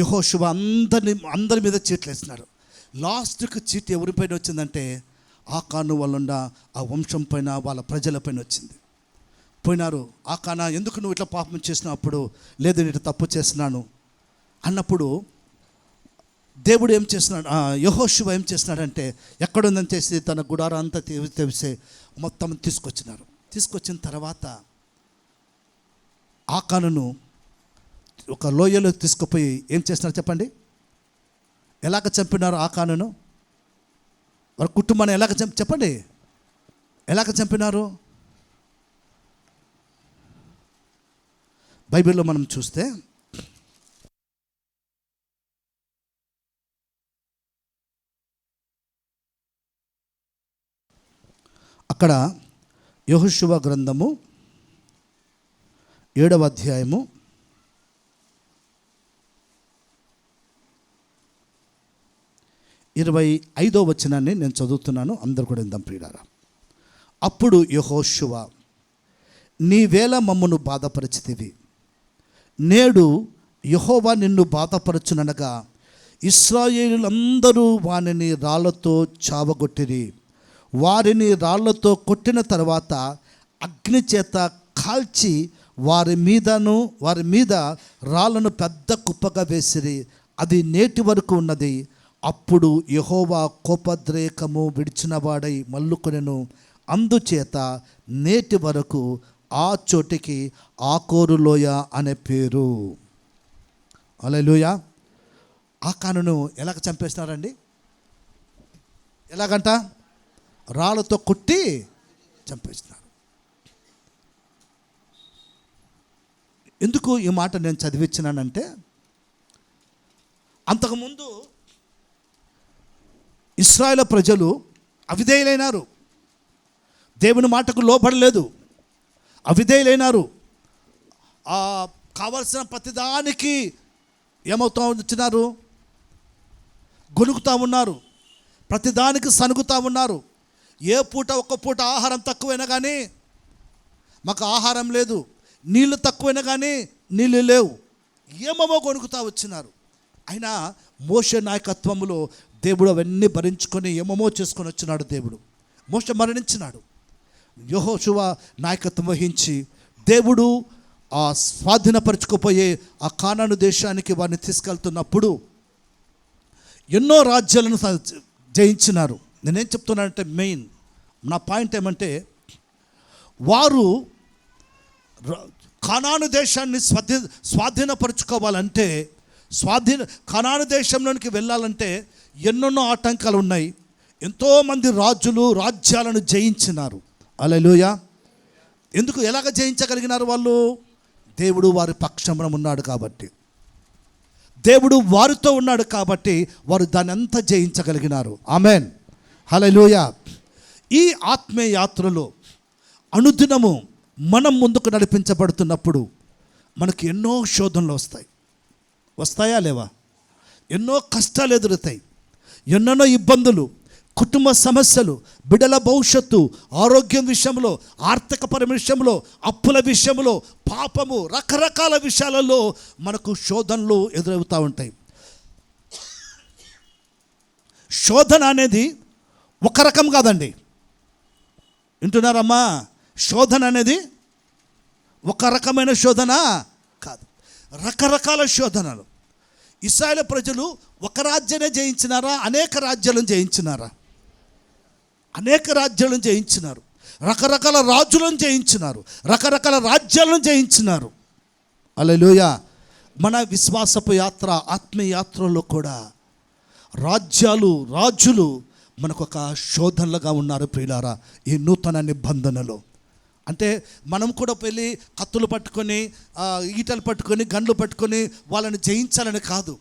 యెహోషువ అందరి మీద చీట్లు వేసినాడు. లాస్ట్కి చీట్ ఎవరిపైన వచ్చిందంటే ఆకాను వల్ల ఆ వంశం పైన వాళ్ళ ప్రజల పైన వచ్చింది. పోయినారు, ఆకానా ఎందుకు నువ్వు ఇట్లా పాపం చేసినప్పుడు, లేదు నేను ఇట్లా తప్పు చేస్తున్నాను అన్నప్పుడు దేవుడు ఏం చేస్తున్నాడు, యెహోషువ ఏం చేస్తున్నాడంటే ఎక్కడుందని చేసి తన గుడారం అంతా తెవిసే మొత్తం తీసుకొచ్చిన తర్వాత ఆకానును ఒక లోయలో తీసుకుపోయి ఏం చేస్తున్నారు చెప్పండి? ఎలాగ చంపినారు ఆకానును? వారి కుటుంబాన్ని ఎలాగ చెప్పండి, ఎలాగ చంపినారు? బైబిల్లో మనం చూస్తే అక్కడ యెహోషువ గ్రంథము 7వ అధ్యాయము 25వ వచనాన్ని నేను చదువుతున్నాను, అందరు కూడా ఇందాం ప్రియులారా. అప్పుడు యెహోషువ, నీవేళ మమ్మను బాధపరిచితివి, నేడు యెహోవా నిన్ను బాధపరచుననగా ఇశ్రాయేలులందరూ వానిని రాళ్లతో చావగొట్టిరి. వారిని రాళ్లతో కొట్టిన తర్వాత అగ్ని చేత కాల్చి వారి మీద రాళ్లను పెద్ద కుప్పగా వేసిరి. అది నేటి వరకు ఉన్నది. అప్పుడు యెహోవా కోపద్రేకము విడిచినవాడై మల్లుకొనెను. అందుచేత నేటి వరకు ఆ చోటికి ఆకోరు లోయ అనే పేరు. హల్లెలూయా. ఆకానును ఎలాగ చంపేస్తున్నారండి? ఎలాగంట? రాళ్ళతో కొట్టి చంపేస్తున్నారు. ఎందుకు ఈ మాట నేను చదివించినానంటే, అంతకుముందు ఇశ్రాయేలు ప్రజలు అవిధేయులైనారు, దేవుని మాటకు లోబడలేదు, అవిధేయులైనారు. కావలసిన ప్రతిదానికి ఏమవుతూ వచ్చినారు? గొనుగుతూ ఉన్నారు, ప్రతిదానికి సనుగుతూ ఉన్నారు. ఏ పూట ఒక్క పూట ఆహారం తక్కువైనా కానీ మాకు ఆహారం లేదు, నీళ్ళు తక్కువైనా కానీ నీళ్ళు లేవు, ఏమేమో గొనుగుతూ వచ్చినారు. అయినా మోషే నాయకత్వంలో దేవుడు అవన్నీ భరించుకొని ఏమేమో చేసుకొని వచ్చినాడు. దేవుడు మోషే మరణించినాడు. యెహోషువ నాయకత్వం వహించి దేవుడు ఆ స్వాధీనపరచుకుపోయే ఆ కానాను దేశానికి వారిని తీసుకెళ్తున్నప్పుడు ఎన్నో రాజ్యాలను జయించినారు. నేనేం చెప్తున్నానంటే, మెయిన్ నా పాయింట్ ఏమంటే, వారు కానాను దేశాన్ని స్వాధీనపరచుకోవాలంటే, కానాను దేశంలోనికి వెళ్ళాలంటే ఎన్నెన్నో ఆటంకాలు ఉన్నాయి. ఎంతోమంది రాజ్యాలను జయించినారు. హల్లెలూయా. ఎందుకు, ఎలాగ జయించగలిగినారు వాళ్ళు? దేవుడు వారి పక్షమున ఉన్నాడు కాబట్టి, దేవుడు వారితో ఉన్నాడు కాబట్టి వారు దాన్ని అంతా జయించగలిగినారు. ఆమెన్. హల్లెలూయా. ఈ ఆత్మీయ యాత్రలో అనుదినము మనం ముందుకు నడిపించబడుతున్నప్పుడు మనకు ఎన్నో శోధనలు వస్తాయా లేవా? ఎన్నో కష్టాలు ఎదురుతాయి, ఎన్నెన్నో ఇబ్బందులు, కుటుంబ సమస్యలు, బిడ్డల భవిష్యత్తు, ఆరోగ్యం విషయంలో, ఆర్థికపరమైన విషయంలో, అప్పుల విషయంలో, పాపము, రకరకాల విషయాలలో మనకు శోధనలు ఎదురవుతూ ఉంటాయి. శోధన అనేది ఒక రకం కాదండి. వింటున్నారమ్మా? శోధన అనేది ఒక రకమైన శోధన కాదు, రకరకాల శోధనలు. ఇశ్రాయేలు ప్రజలు ఒక రాజ్యాన్ని జయించినారా? అనేక రాజ్యాలను జయించినారా? అనేక రాజ్యాలను జయించినారు. రకరకాల రాజులను జయించినారు, రకరకాల రాజ్యాలను జయించినారు. హల్లెలూయా. మన విశ్వాసపు యాత్ర, ఆత్మీయ యాత్రలో కూడా రాజులు మనకు ఒక శోధనలుగా ఉన్నారు ప్రియులారా. ఈ నూతన నిబంధనలో అంటే మనం కూడా వెళ్ళి కత్తులు పట్టుకొని, ఈటలు పట్టుకొని, గన్లు పట్టుకొని వాళ్ళని జయించాలని కాదు.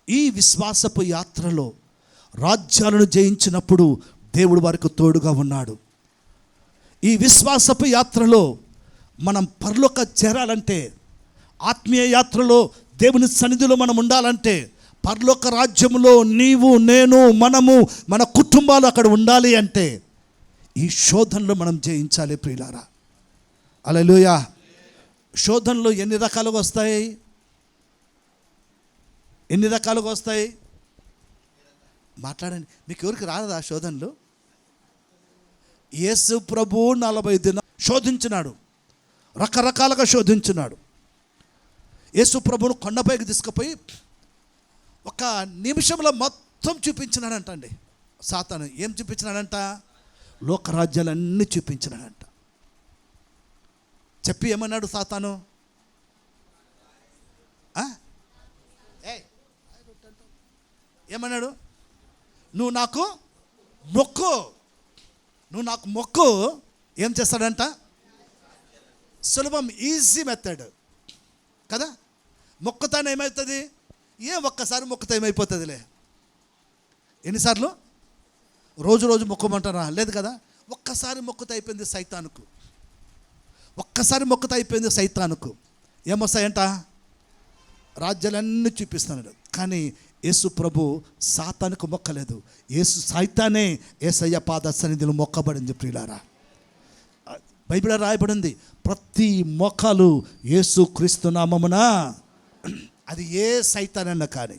ఈ విశ్వాసపు యాత్రలో రాజ్యాలను జయించినప్పుడు దేవుడు వారికి తోడుగా ఉన్నాడు. ఈ విశ్వాసపు యాత్రలో మనం పరలోక చేరాలంటే, ఆత్మీయ యాత్రలో దేవుని సన్నిధిలో మనం ఉండాలంటే, పరలోక రాజ్యంలో నీవు, నేను, మనము, మన కుటుంబాలు అక్కడ ఉండాలి అంటే ఈ శోధనలు మనం జయించాలి ప్రియులారా. హల్లెలూయా. శోధనలు ఎన్ని రకాలుగా వస్తాయి? ఎన్ని రకాలుగా వస్తాయి? మాట్లాడండి. మీకు ఎవరికి రాదా శోధనలు? యేసు ప్రభు 40 దినాలు శోధించినాడు, రకరకాలుగా శోధించినాడు. యేసు ప్రభువును కొండపైకి తీసుకుపోయి ఒక నిమిషంలో మొత్తం చూపించినాడంట అండి. సాతాను ఏం చూపించినాడంట? లోకరాజ్యాలన్నీ చూపించినాడంట. చెప్పి ఏమన్నాడు సాతాను? ఏమన్నాడు? నువ్వు నాకు మొక్కు, నువ్వు నాకు మొక్కు. ఏం చేస్తాడంట? సులభం, ఈజీ మెథడ్ కదా. మొక్కుతానే ఏమవుతుంది? ఒక్కసారి మొక్కుతా ఏమైపోతుందిలే. ఎన్నిసార్లు? రోజు మొక్కమంటారా? లేదు కదా. ఒక్కసారి మొక్కుతా అయిపోయింది సైతానుకు. ఒక్కసారి మొక్కుతా అయిపోయింది సైతానుకు. ఏమొస్తాయంట? రాజ్యాలన్నీ చూపిస్తున్నాడు. కానీ యేసు ప్రభు సాతానుకు మొక్కలేదు. సైతానే యేసయ్య పాద సన్నిధిలో మొక్కబడింది. ప్రియులారా, బైబిల్ రాయబడింది, ప్రతి మొక్కలు యేసు క్రీస్తు నామమున. అది ఏ సైతానన్నా కానీ,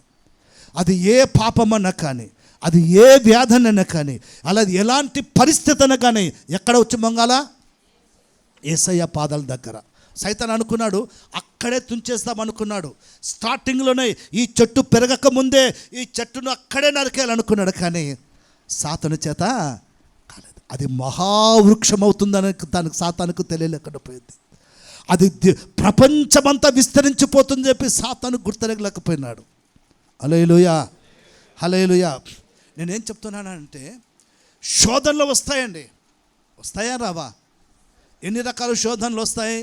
అది ఏ పాపమన్నా కానీ, అది ఏ వ్యాధనన్నా కానీ, అలా ఎలాంటి పరిస్థితి అన్నా కానీ ఎక్కడ వచ్చి మొంగాల? యేసయ్య పాదాల దగ్గర. సైతాన్ అనుకున్నాడు అక్కడే తుంచేస్తామనుకున్నాడు. స్టార్టింగ్లోనే ఈ చెట్టు పెరగక ముందే ఈ చెట్టును అక్కడే నరికేయాలనుకున్నాడు. కానీ సాతాను చేత కాలేదు. అది మహావృక్షం అవుతుందని దానికి సాతానుకు తెలియలేకుండా పోయింది. అది ప్రపంచమంతా విస్తరించిపోతుందని చెప్పి సాతాను గుర్తెరగలేకపోయినాడు. హల్లెలూయా, హల్లెలూయా. నేనేం చెప్తున్నానంటే, శోధనలు వస్తాయండి. వస్తాయా రావా? ఎన్ని రకాల శోధనలు వస్తాయి?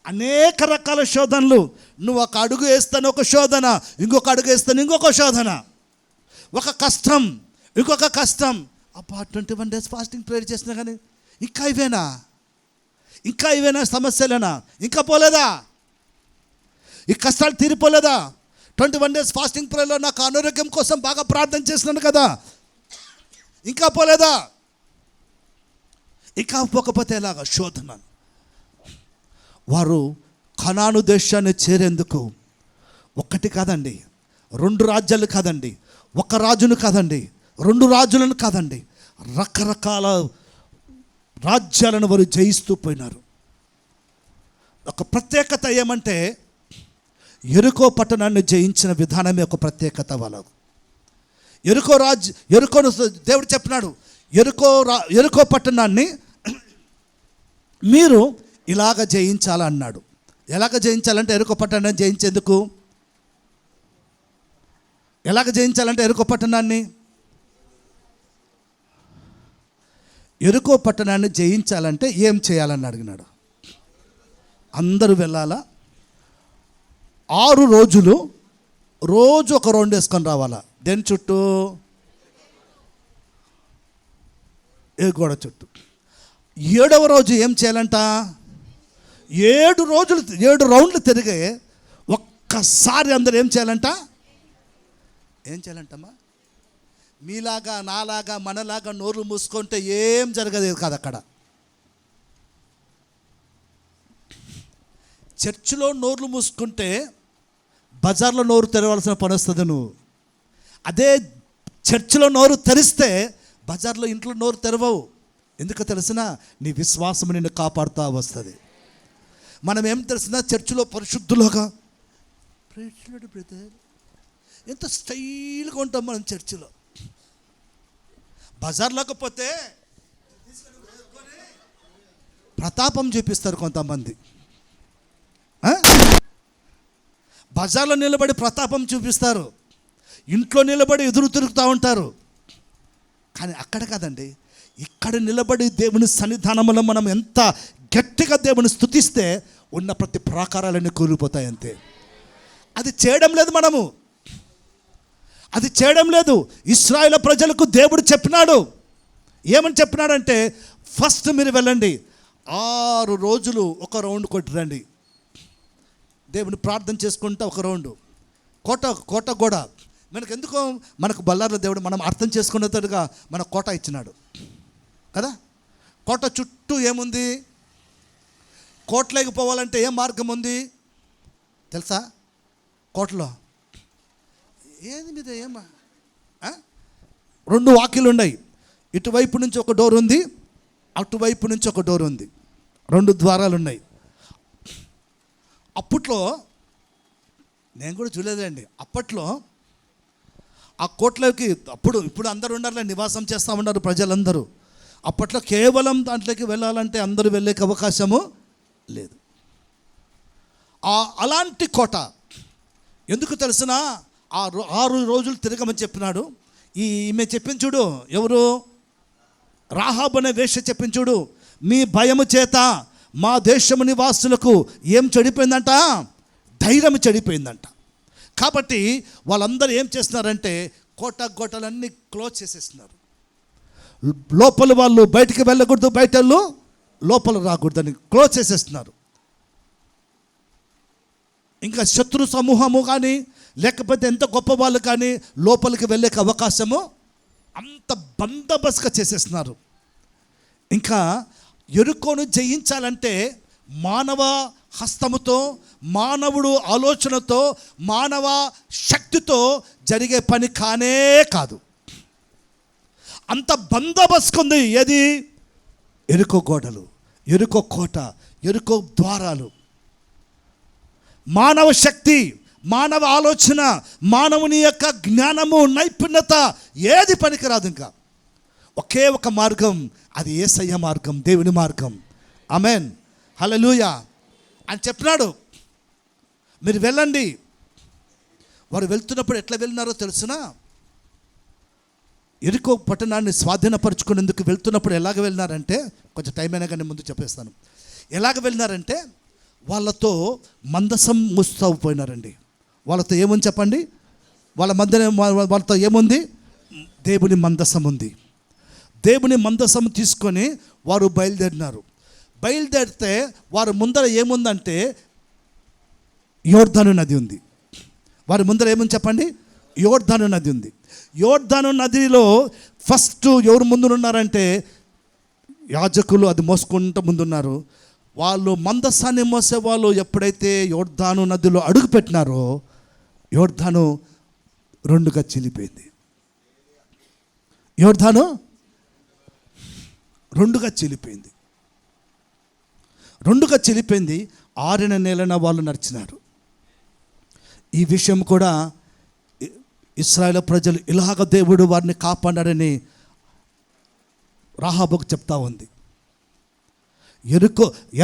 అనేక రకాల శోధనలు. నువ్వు ఒక అడుగు వేస్తాను ఒక శోధన, ఇంకొక అడుగు వేస్తాను ఇంకొక శోధన. ఒక కష్టం, ఇంకొక కష్టం. అబ్బా 21 days ఫాస్టింగ్ ప్రేయర్ చేసినా కానీ ఇంకా ఇవేనా సమస్యలేనా? ఇంకా పోలేదా? ఈ కష్టాలు తీరిపోలేదా? 21 days ఫాస్టింగ్ ప్రేయర్లో నాకు అనారోగ్యం కోసం బాగా ప్రార్థన చేసినాను కదా, ఇంకా పోలేదా? ఇంకా పోకపోతే ఎలాగా? శోధన. వారు కనాను దేశాన్ని చేరేందుకు ఒక్కటి కాదండి, 2 రాజ్యాలు కాదండి, ఒక రాజును కాదండి, 2 రాజులను కాదండి, రకరకాల రాజ్యాలను వారు జయిస్తూ పోయినారు. ఒక ప్రత్యేకత ఏమంటే, యెరికో పట్టణాన్ని జయించిన విధానమే ఒక ప్రత్యేకత వాళ్ళకు. యెరికోను దేవుడు చెప్పినాడు, యెరికో పట్టణాన్ని మీరు ఇలాగ జయించాలన్నాడు. ఎలాగ జయించాలంటే, యెరికో పట్టణాన్ని జయించేందుకు ఎలాగ జయించాలంటే, యెరికో పట్టణాన్ని జయించాలంటే ఏం చేయాలని అడిగినాడు. అందరూ వెళ్ళాలా, 6 రోజులు రోజు ఒక రౌండ్ వేసుకొని రావాలా. దేని చుట్టూ? ఏ గోడ చుట్టూ. 7వ రోజు ఏం చేయాలంట? 7 రౌండ్లు తిరిగే ఒక్కసారి అందరూ ఏం చేయాలంట? ఏం చేయాలంటమ్మా? మీలాగా నాలాగా మనలాగా నోరు మూసుకుంటే ఏం జరగదు కాదు. అక్కడ చర్చిలో నోర్లు మూసుకుంటే బజార్లో నోరు తెరవాల్సిన పని వస్తుంది. నువ్వు అదే చర్చిలో నోరు తెరిస్తే బజార్లో ఇంట్లో నోరు తెరవవు. ఎందుకు తెలిసినా? నీ విశ్వాసం నిన్ను కాపాడుతూ వస్తుంది. మనం ఏం తెలిసినా చర్చిలో పరిశుద్ధులుగా బ్రదర్ ఎంత స్టైల్గా ఉంటాం మనం చర్చిలో. బజార్లోకి పోతే ప్రతాపం చూపిస్తారు కొంతమంది. బజార్లో నిలబడి ప్రతాపం చూపిస్తారు, ఇంట్లో నిలబడి ఎదురు తిరుగుతూ ఉంటారు. కానీ అక్కడ కాదండి, ఇక్కడ నిలబడి దేవుని సన్నిధానంలో మనం ఎంత గట్టిగా దేవుని స్తుతిస్తే ఉన్న ప్రతి ప్రాకారాలన్నీ కూలిపోతాయి అంతే. అది చేయడం లేదు మనము, అది చేయడం లేదు. ఇశ్రాయేలు ప్రజలకు దేవుడు చెప్పినాడు. ఏమని చెప్పినాడంటే, ఫస్ట్ మీరు వెళ్ళండి 6 రోజులు ఒక రౌండ్ కొట్టిరండి. దేవుని ప్రార్థన చేసుకుంటా ఒక రౌండు. కోట గోడ మనకెందుకో, మనకు బల్లార్లో దేవుడు మనం అర్థం చేసుకునేటట్టుగా మన కోట ఇచ్చినాడు కదా. కోట చుట్టూ ఏముంది? కోటలోకి పోవాలంటే ఏం మార్గం ఉంది తెలుసా? కోటలో ఏది మీద 2 వాకిలు ఉన్నాయి. ఇటువైపు నుంచి ఒక డోర్ ఉంది, అటువైపు నుంచి ఒక డోర్ ఉంది, 2 ద్వారాలు ఉన్నాయి. అప్పట్లో నేను కూడా చూడలేదండి. అప్పట్లో ఆ కోట్లోకి ఇప్పుడు అందరూ ఉండాలి, నివాసం చేస్తూ ఉన్నారు ప్రజలందరూ. అప్పట్లో కేవలం దాంట్లోకి వెళ్ళాలంటే అందరూ వెళ్ళే అవకాశము లేదు. అలాంటి కోట ఎందుకు తెలిసిన, 6 రోజులు తిరగమని చెప్పినాడు. ఈమె చెప్పింది చూడు, ఎవరు? రాహాబు అనే వేశ్య చెప్పింది చూడు, మీ భయము చేత మా దేశము నివాసులకు ఏం చెడిపోయిందంట? ధైర్యం చెడిపోయిందంట. కాబట్టి వాళ్ళందరూ ఏం చేస్తున్నారంటే గోటలన్నీ క్లోజ్ చేసేస్తున్నారు. లోపల వాళ్ళు బయటికి వెళ్ళకూడదు, బయట వాళ్ళు లోపల రాకూడదని క్లోజ్ చేసేస్తున్నారు. ఇంకా శత్రు సమూహము కానీ లేకపోతే ఎంత గొప్ప వాళ్ళు కానీ లోపలికి వెళ్ళే అవకాశము అంత బందోబస్తుగా చేసేస్తున్నారు. ఇంకా యెరికోను జయించాలంటే మానవ హస్తముతో, మానవుడు ఆలోచనతో, మానవ శక్తితో జరిగే పని కానే కాదు. అంత బందోబస్తు ఉంది. ఏది? యెరికో గోడలు, యెరికో కోట, యెరికో ద్వారాలు. మానవ శక్తి, మానవ ఆలోచన, మానవుని యొక్క జ్ఞానము, నైపుణ్యత ఏది పనికిరాదు. ఇంకా ఒకే ఒక మార్గం, అది యేసయ్య మార్గం, దేవుని మార్గం. ఆమేన్, హల్లెలూయా అని చెప్పినాడు. మీరు వెళ్ళండి. వారు వెళ్తున్నప్పుడు ఎట్లా వెళ్ళినారో తెలుసునా? యెరికో పట్టణాన్ని స్వాధీనపరుచుకునేందుకు వెళ్తున్నప్పుడు ఎలాగ వెళ్ళినారంటే, కొంచెం టైం అయినా కానీ ముందు చెప్పేస్తాను. ఎలాగ వెళ్ళినారంటే వాళ్ళతో మందసం మోస్తూ పోయినారండి. వాళ్ళతో ఏముంది చెప్పండి? వాళ్ళతో ఏముంది? దేవుని మందసం ఉంది. దేవుని మందసం తీసుకొని వారు బయలుదేరినారు. బయలుదేరితే వారి ముందర ఏముందంటే యోర్దాను నది ఉంది. వారి ముందర ఏముంది చెప్పండి? యోర్దాను నది ఉంది. యోర్దాను నదిలో ఫస్ట్ ఎవరు ముందున్నారంటే యాజకులు, అది మోసుకుంటూ ముందున్నారు. వాళ్ళు మందసాన్ని మోసే వాళ్ళు ఎప్పుడైతే యోర్దాను నదిలో అడుగు పెట్టినారో యోర్దాను 2గా చీలిపోయింది. యోర్దాను 2గా చీలిపోయింది. 2గా చీలిపోయింది. 6 నెలల వాళ్ళు నడిచినారు. ఈ విషయం కూడా ఇశ్రాయేలు ప్రజలు ఇలాగ దేవుడు వారిని కాపాడాడని రాహాబుకు చెప్తా ఉంది.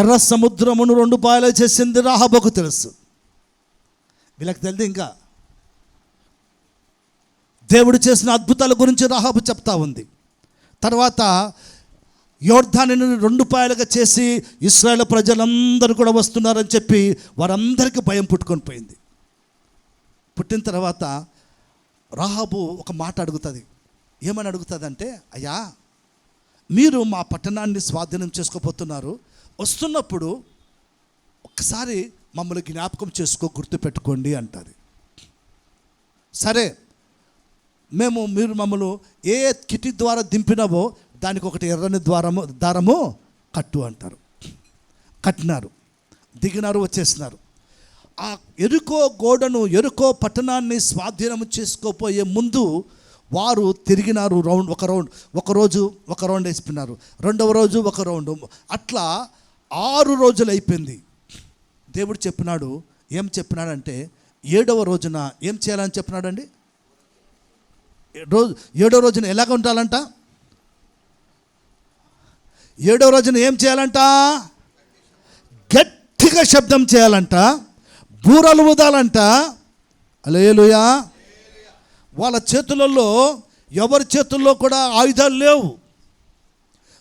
ఎర్ర సముద్రమును 2 పాయలు చేసింది రాహాబుకు తెలుసు. వీళ్ళకి తెలియదు. ఇంకా దేవుడు చేసిన అద్భుతాల గురించి రాహాబు చెప్తా ఉంది. తర్వాత యోర్దానుని 2 పాయలుగా చేసి ఇశ్రాయేలు ప్రజలందరూ కూడా వస్తున్నారని చెప్పి వారందరికీ భయం పుట్టుకొని పోయింది. పుట్టిన తర్వాత రాహాబు ఒక మాట అడుగుతుంది. ఏమని అడుగుతుందంటే, అయ్యా మీరు మా పట్టణాన్ని స్వాధీనం చేసుకోపోతున్నారు, వస్తున్నప్పుడు ఒక్కసారి మమ్మల్ని జ్ఞాపకం చేసుకో, గుర్తుపెట్టుకోండి అంటుంది. సరే, మీరు మమ్మల్ని ఏ కిటి ద్వారా దింపినావో దానికి ఒకటి ఎర్రని దారము కట్టు అంటారు. కట్టినారు, దిగినారు, వచ్చేసినారు. ఆ యెరికో గోడను, యెరికో పట్టణాన్ని స్వాధీనం చేసుకోపోయే ముందు వారు తిరిగినారు. ఒక రోజు ఒక రౌండ్ వేసుకున్నారు, 2వ రోజు ఒక రౌండ్, అట్లా 6 రోజులు అయిపోయింది. దేవుడు చెప్పినాడు, ఏం చెప్పినాడంటే 7వ రోజున ఏం చేయాలని చెప్పినాడండి? 7వ రోజున ఎలాగ ఉండాలంట? 7వ రోజున ఏం చేయాలంట? గట్టిగా శబ్దం చేయాలంట, బూరలు ఊదాలంట. హల్లెలూయా. వాళ్ళ చేతులలో, ఎవరి చేతుల్లో కూడా ఆయుధాలు లేవు.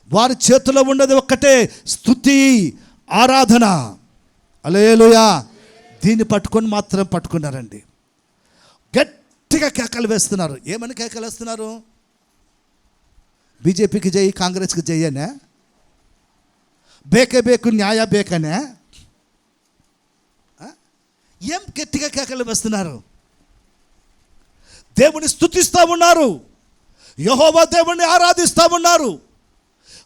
వారి చేతిలో ఉన్నది ఒక్కటే, స్తుతి, ఆరాధన. హల్లెలూయా. దీన్ని పట్టుకున్నారండి. గట్టిగా కేకలు వేస్తున్నారు. ఏమని కేకలు వేస్తున్నారు? బీజేపీకి జై, కాంగ్రెస్కి జై అనే? బేకే బేకు న్యాయ బేకనే? ఏం గట్టిగా కేకలు వేస్తున్నారు? దేవుని స్తుతిస్తూ ఉన్నారు, యెహోవా దేవుణ్ణి ఆరాధిస్తూ ఉన్నారు.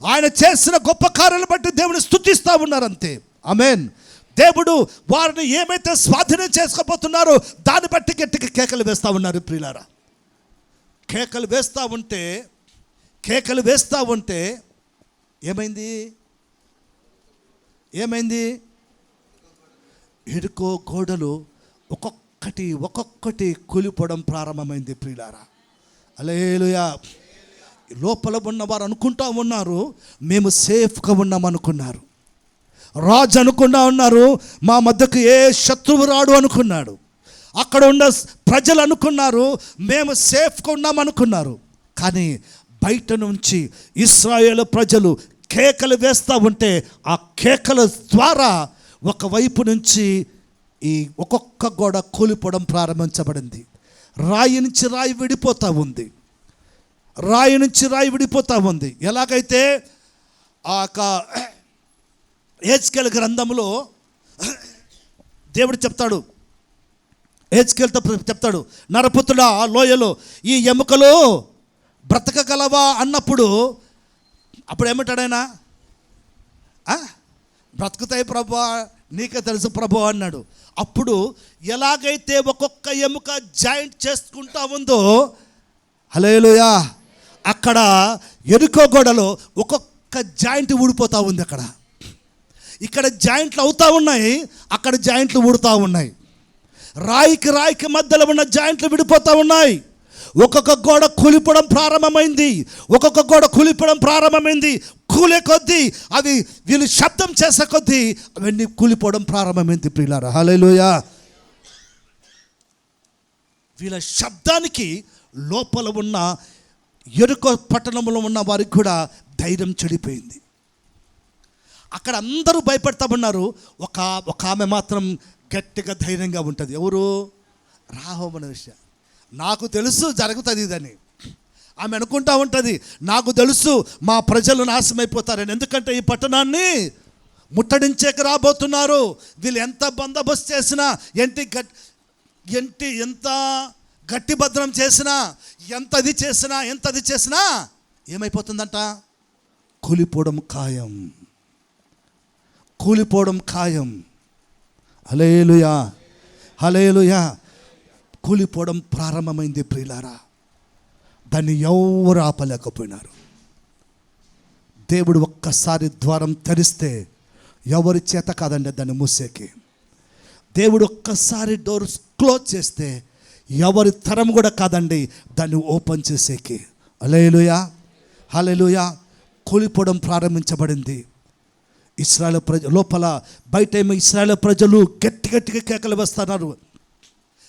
ఆయన చేసిన గొప్ప కార్యాలను బట్టి దేవుని స్తుతిస్తూ ఉన్నారు, అంతే. ఆమేన్. దేవుడు వారిని ఏమైతే స్వాధీనం చేసుకోబోతున్నారో దాన్ని బట్టి గట్టిగా కేకలు వేస్తూ ఉన్నారు. ప్రియులారా, కేకలు వేస్తూ ఉంటే ఏమైంది? ఏమైంది? ఎరుకో గోడలు ఒక్కొక్కటి కూలిపోవడం ప్రారంభమైంది ప్రియులారా. హల్లెలూయా. లోపల ఉన్నవారు అనుకుంటా ఉన్నారు మేము సేఫ్గా ఉన్నామనుకున్నారు. రాజు అనుకుంటా ఉన్నారు మా మధ్యకు ఏ శత్రువు రాడు అనుకున్నాడు. అక్కడ ఉన్న ప్రజలు అనుకున్నారు మేము సేఫ్గా ఉన్నామనుకున్నారు. కానీ బయట నుంచి ఇశ్రాయేలు ప్రజలు కేకలు వేస్తూ ఉంటే ఆ కేకల ద్వారా ఒకవైపు నుంచి ఈ ఒక్కొక్క గోడ కూలిపోవడం ప్రారంభించబడింది. రాయి నుంచి రాయి విడిపోతూ ఉంది. రాయి నుంచి రాయి విడిపోతూ ఉంది. ఎలాగైతే ఆ హెజ్కేలు గ్రంథంలో దేవుడు చెప్తాడు, హెజ్కేలుతో చెప్తాడు, నరపుత్రుడా లోయలో ఈ ఎముకలు బ్రతకగలవా అన్నప్పుడు అప్పుడు ఏమంటాడు ఆయన? బ్రతుకుతాయి ప్రభువా, నీకే తెలుసు ప్రభు అన్నాడు. అప్పుడు ఎలాగైతే ఒక్కొక్క ఎముక జాయింట్ చేసుకుంటా ఉందో, హల్లెలూయా, అక్కడ ఎరుకో గోడలో ఒక్కొక్క జాయింట్ ఊడిపోతూ ఉంది. ఇక్కడ జాయింట్లు అవుతూ ఉన్నాయి, అక్కడ జాయింట్లు ఊడుతూ ఉన్నాయి. రాయికి మధ్యలో ఉన్న జాయింట్లు విడిపోతూ ఉన్నాయి. ఒక్కొక్క గోడ కూలిపోవడం ప్రారంభమైంది. కూలే కొద్దీ అవి వీళ్ళు శబ్దం చేసే కొద్దీ అవన్నీ కూలిపోవడం ప్రారంభమైంది ప్రియులారా. హల్లెలూయా. వీళ్ళ శబ్దానికి లోపల ఉన్న ఎరుకో పట్టణంలో ఉన్న వారికి కూడా ధైర్యం చెడిపోయింది. అక్కడ అందరూ భయపడతా ఉన్నారు. ఒక ఆమె మాత్రం గట్టిగా ధైర్యంగా ఉంటుంది. ఎవరు? రాహోబు విషయం నాకు తెలుసు జరుగుతుంది ఇదని. ఆమె అనుకుంటా ఉంటుంది నాకు తెలుసు మా ప్రజలు నాశనమైపోతారని. ఎందుకంటే ఈ పట్టణాన్ని ముట్టడించేకి రాబోతున్నారు. వీళ్ళు ఎంత బందోబస్తు చేసినా, ఎంత గట్టి భద్రం చేసినా, ఎంతది చేసినా ఏమైపోతుందంట? కూలిపోవడం ఖాయం. హల్లెలూయా. కూలిపోవడం ప్రారంభమైంది ప్రియులారా. దాన్ని ఎవరు ఆపలేకపోయినారు. దేవుడు ఒక్కసారి ద్వారం తెరిస్తే ఎవరి చేత కాదండి దాన్ని మూసేకి. దేవుడు ఒక్కసారి డోర్ క్లోజ్ చేస్తే ఎవరి తరం కూడా కాదండి దాన్ని ఓపెన్ చేసేకి. హల్లెలూయా. కూలిపోవడం ప్రారంభించబడింది. ఇశ్రాయేలు ప్రజలు లోపల, బయట ఏమో ఇశ్రాయేలు ప్రజలు గట్టిగా కేకలు వేస్తున్నారు.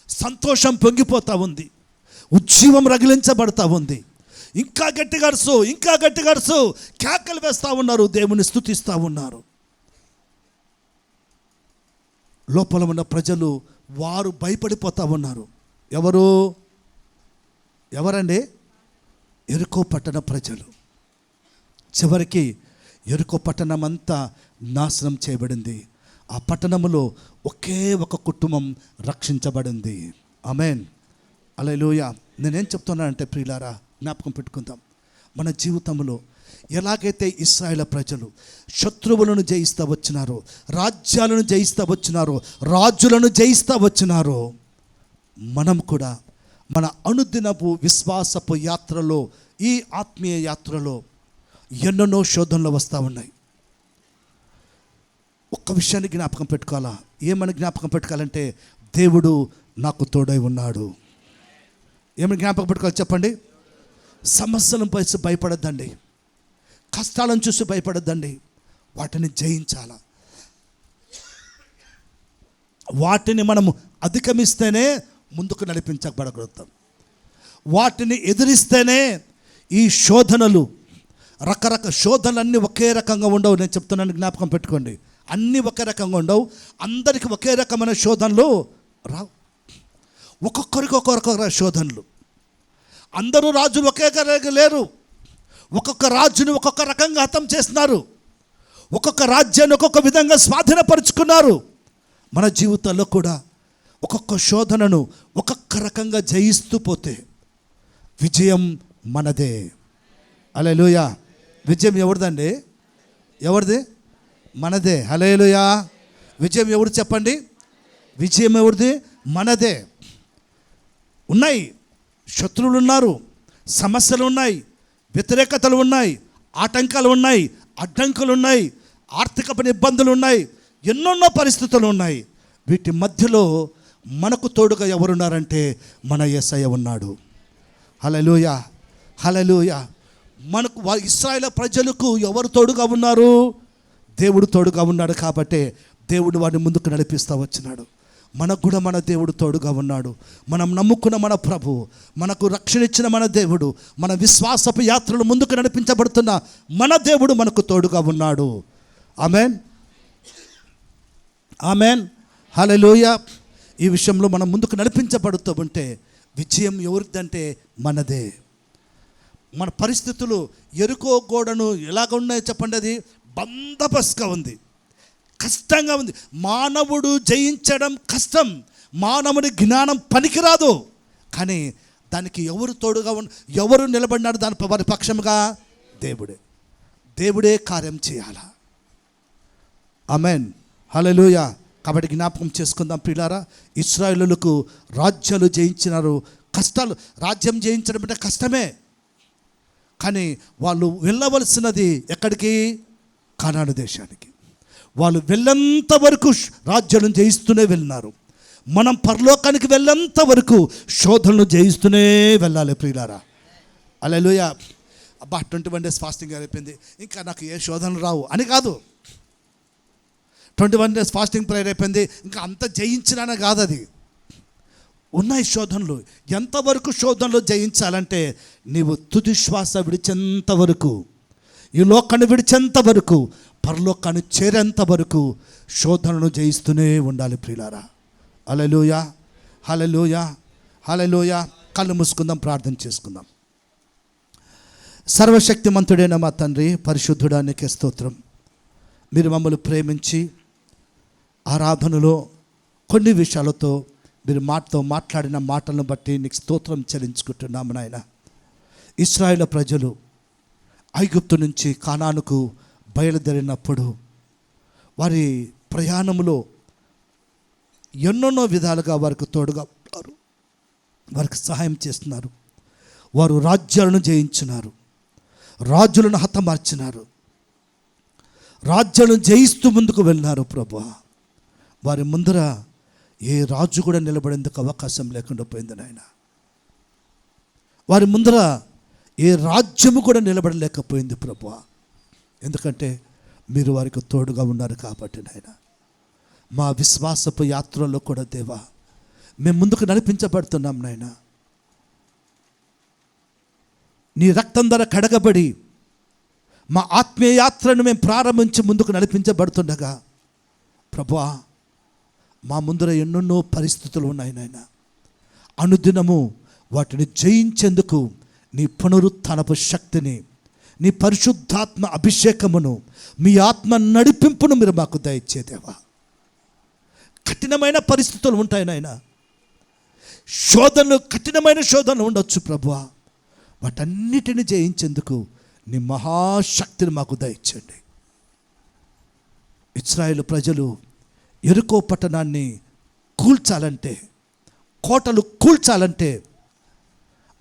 సంతోషం పొంగిపోతూ ఉంది. ఉజ్జీవం రగిలించబడతా ఉంది. ఇంకా గట్టిగా అరుసు కేకలు వేస్తూ ఉన్నారు. దేవుని స్తుతిస్తూ ఉన్నారు. లోపల ఉన్న ప్రజలు వారు భయపడిపోతూ ఉన్నారు. ఎవరండి? ఎరుకో పట్టణ ప్రజలు. చివరికి ఎరుకో పట్టణం అంతా నాశనం చేయబడింది. ఆ పట్టణంలో ఒకే ఒక కుటుంబం రక్షించబడింది. ఆమేన్. హల్లెలూయా. నేనేం చెప్తున్నానంటే ప్రియులారా, జ్ఞాపకం పెట్టుకుందాం. మన జీవితంలో ఎలాగైతే ఇశ్రాయేలు ప్రజలు శత్రువులను జయిస్తూ వచ్చినారో, రాజ్యాలను జయిస్తూ వచ్చినారో, రాజులను జయిస్తూ వచ్చినారో, మనం కూడా మన అనుదినపు విశ్వాసపు యాత్రలో, ఈ ఆత్మీయ యాత్రలో ఎన్నెన్నో శోధనలు వస్తూ ఉన్నాయి. ఒక్క విషయాన్ని జ్ఞాపకం పెట్టుకోవాలా. ఏమని జ్ఞాపకం పెట్టుకోవాలంటే, దేవుడు నాకు తోడై ఉన్నాడు. ఏమని జ్ఞాపకం పెట్టుకోవాలి చెప్పండి? సమస్యలను చూసి భయపడద్దండి, కష్టాలను చూసి భయపడద్దండి. వాటిని జయించాల. వాటిని మనము అధిగమిస్తేనే ముందుకు నడిపించబడగలుగుతాం. వాటిని ఎదిరిస్తేనే ఈ శోధనలు, రకరకాల శోధనలన్నీ ఒకే రకంగా ఉండవు. నేను చెప్తున్నాను, జ్ఞాపకం పెట్టుకోండి. అన్నీ ఒకే రకంగా ఉండవు. అందరికీ ఒకే రకమైన శోధనలు రావు. ఒక్కొక్కరికి ఒక్కొక్క శోధనలు. అందరూ రాజులు ఒకే రకంగా లేరు. ఒక్కొక్క రాజుని ఒక్కొక్క రకంగా హతం చేస్తున్నారు. ఒక్కొక్క రాజ్యాన్ని ఒక్కొక్క విధంగా స్వాధీనపరుచుకున్నారు. మన జీవితాల్లో కూడా ఒక్కొక్క శోధనను ఒక్కొక్క రకంగా జయిస్తూ పోతే విజయం మనదే. హల్లెలూయా. విజయం ఎవరిదండి? ఎవరిది? మనదే. హల్లెలూయా. విజయం ఎవరు చెప్పండి? విజయం ఎవరిది? మనదే. ఉన్నాయి, శత్రువులు ఉన్నారు, సమస్యలు ఉన్నాయి, వ్యతిరేకతలు ఉన్నాయి, ఆటంకాలు ఉన్నాయి. అడ్డంకులు ఉన్నాయి, ఆర్థికమైన ఇబ్బందులు ఉన్నాయి, ఎన్నెన్నో పరిస్థితులు ఉన్నాయి. వీటి మధ్యలో మనకు తోడుగా ఎవరున్నారంటే మన యేసయ్య ఉన్నాడు. హల్లెలూయా, హల్లెలూయా. మనకు ఇశ్రాయేలు ప్రజలకు ఎవరు తోడుగా ఉన్నారు? దేవుడు తోడుగా ఉన్నాడు. కాబట్టి దేవుడు వాడిని ముందుకు నడిపిస్తూ వచ్చినాడు. మనకు కూడా మన దేవుడు తోడుగా ఉన్నాడు. మనం నమ్ముకున్న మన ప్రభు, మనకు రక్షణ ఇచ్చిన మన దేవుడు, మన విశ్వాసపు యాత్రలు ముందుకు నడిపించబడుతున్న మన దేవుడు మనకు తోడుగా ఉన్నాడు. ఆమేన్, ఆమేన్, హల్లెలూయా. ఈ విషయంలో మనం ముందుకు నడిపించబడుతూ ఉంటే విజయం ఎవరిదంటే మనదే. మన పరిస్థితులు ఎరుకో గోడను ఎలాగ ఉన్నాయో చెప్పండి, అది బందోబస్తుగా ఉంది, కష్టంగా ఉంది. మానవుడు జయించడం కష్టం, మానవుడి జ్ఞానం పనికిరాదు. కానీ దానికి ఎవరు తోడుగా ఎవరు నిలబడినాడు దాని వారి పక్షముగా? దేవుడే. దేవుడే కార్యం చేయాల. ఆమేన్, హల్లెలూయా. కాబట్టి జ్ఞాపకం చేసుకుందాం ప్రియులారా, ఇశ్రాయేలులకు రాజ్యాలు జయించినారు. కష్టాలు, రాజ్యం జయించడం అంటే కష్టమే. కానీ వాళ్ళు వెళ్ళవలసినది ఎక్కడికి? కానాను దేశానికి. వాళ్ళు వెళ్ళేంత వరకు రాజ్యాలను జయిస్తూనే వెళ్ళినారు. మనం పరలోకానికి వెళ్ళేంత వరకు శోధనలు జయిస్తూనే వెళ్ళాలి ప్రియులారా. హల్లెలూయా. అబ్బా 21 days ఫాస్టింగ్ అయిపోయింది, ఇంకా నాకు ఏ శోధనలు రావు అని కాదు. 21 days ఫాస్టింగ్ ప్రేయర్ అయిపోయింది, ఇంకా అంత జయించినానే కాదు. అది ఉన్నాయి శోధనలు. ఎంతవరకు శోధనలు జయించాలంటే నీవు తుది శ్వాస విడిచేంత వరకు, ఈ లోకాన్ని విడిచేంత వరకు, పరలోకాన్ని చేరేంత వరకు శోధనను జయిస్తూనే ఉండాలి ప్రియులారా. హల్లెలూయా, హల్లెలూయా, హల్లెలూయా. కళ్ళు మూసుకుందాం, ప్రార్థన చేసుకుందాం. సర్వశక్తిమంతుడైన మా తండ్రి, పరిశుద్ధుడా నీకే స్తోత్రం. మీరు మమ్మల్ని ప్రేమించి ఆరాధనలో కొన్ని విషయాలతో మీరు మాటతో మాట్లాడిన మాటలను బట్టి నీకు స్తోత్రం చెల్లించుకుంటున్నాము నాయన. ఇశ్రాయేలు ప్రజలు ఐగుప్తు నుంచి కానానుకు బయలుదేరినప్పుడు వారి ప్రయాణంలో ఎన్నెన్నో విధాలుగా వారికి తోడుగా ఉన్నారు, వారికి సహాయం చేస్తున్నారు. వారు రాజ్యాలను జయించినారు, రాజులను హతమార్చినారు, రాజ్యాలను జయిస్తూ ముందుకు వెళ్ళినారు ప్రభువా. వారి ముందర ఏ రాజు కూడా నిలబడేందుకు అవకాశం లేకుండా పోయింది నాయన. వారి ముందర ఏ రాజ్యము కూడా నిలబడలేకపోయింది ప్రభువా. ఎందుకంటే మీరు వారికి తోడుగా ఉన్నారు కాబట్టి నాయన. మా విశ్వాసపు యాత్రలో కూడా దేవా మేము ముందుకు నడిపించబడుతున్నాం నాయన. నీ రక్తం ధర కడగబడి మా ఆత్మీయ యాత్రను మేము ప్రారంభించి ముందుకు నడిపించబడుతుండగా ప్రభువా, మా ముందర ఎన్నెన్నో పరిస్థితులు ఉన్నాయి నాయన. అనుదినము వాటిని జయించేందుకు నీ పునరుత్థానపు శక్తిని, నీ పరిశుద్ధాత్మ అభిషేకమును, మీ ఆత్మ నడిపింపును మీరు మాకు దయచేదేవా. కఠినమైన పరిస్థితులు ఉంటాయి నాయన, శోధనలు, కఠినమైన శోధనలు ఉండొచ్చు ప్రభువా. వాటన్నిటిని జయించేందుకు నీ మహాశక్తిని మాకు దయచేయండి. ఇశ్రాయేలు ప్రజలు యెరికో పట్టణాన్ని కూల్చాలంటే, కోటలు కూల్చాలంటే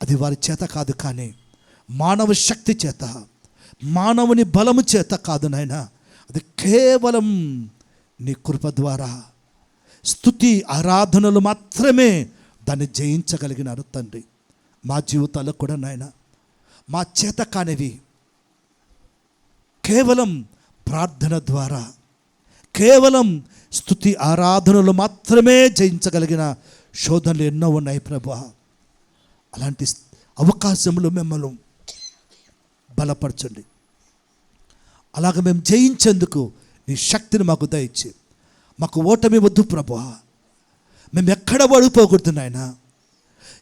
అది వారి చేత కాదు, కానీ మానవ శక్తి చేత, మానవుని బలము చేత కాదు నాయన. అది కేవలం నీ కృప ద్వారా, స్తుతి ఆరాధనలు మాత్రమే దాన్ని జయించగలిగినారు తండ్రి. మా జీవితాల్లో కూడా నాయన మా చేత కానివి కేవలం ప్రార్థన ద్వారా, కేవలం స్తుతి ఆరాధనలు మాత్రమే జయించగలిగిన శోధనలు ఎన్నో ఉన్నాయి ప్రభువా. అలాంటి అవకాశములు మిమ్మల్ని బలపరచండి. అలాగ మేము జయించేందుకు నీ శక్తిని మాకు దయచి, మాకు ఓటమి వద్దు ప్రభువా. మేము ఎక్కడ ఓడిపోకూడదు నాయన,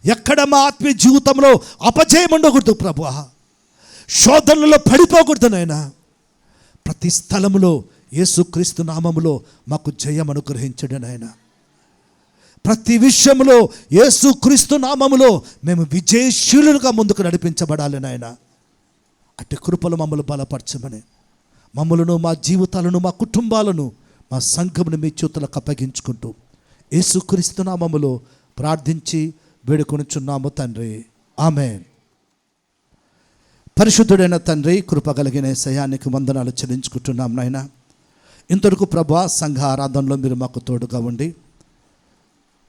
ఎక్కడ మా ఆత్మీయ జీవితంలో అపజయం ఉండకూడదు ప్రభువా. శోధనలలో పడిపోకూడదు నాయన. ప్రతి స్థలములో యేసుక్రీస్తు నామములో మాకు జయం అనుగ్రహించండి నాయన. ప్రతి విషయంలో యేసుక్రీస్తు నామములో మేము విజయశీలులుగా ముందుకు నడిపించబడాలి నాయన. అట్టి కృపలు మమ్మల్ని బలపరచమని, మమ్మలను, మా జీవితాలను, మా కుటుంబాలను, మా సంఘమును మీ చేతులకు అప్పగించుకుంటూ యేసుక్రీస్తు నామములో ప్రార్థించి వేడుకొనుచున్నాము తండ్రి. ఆమేన్. పరిశుద్ధుడైన తండ్రి, కృప కలిగిన యేసయ్యానికి వందనాలు చెల్లించుకుంటున్నాం నాయన. ఇంతవరకు ప్రభా సంఘ ఆరాధనలో మీరు మాకు తోడుగా ఉండి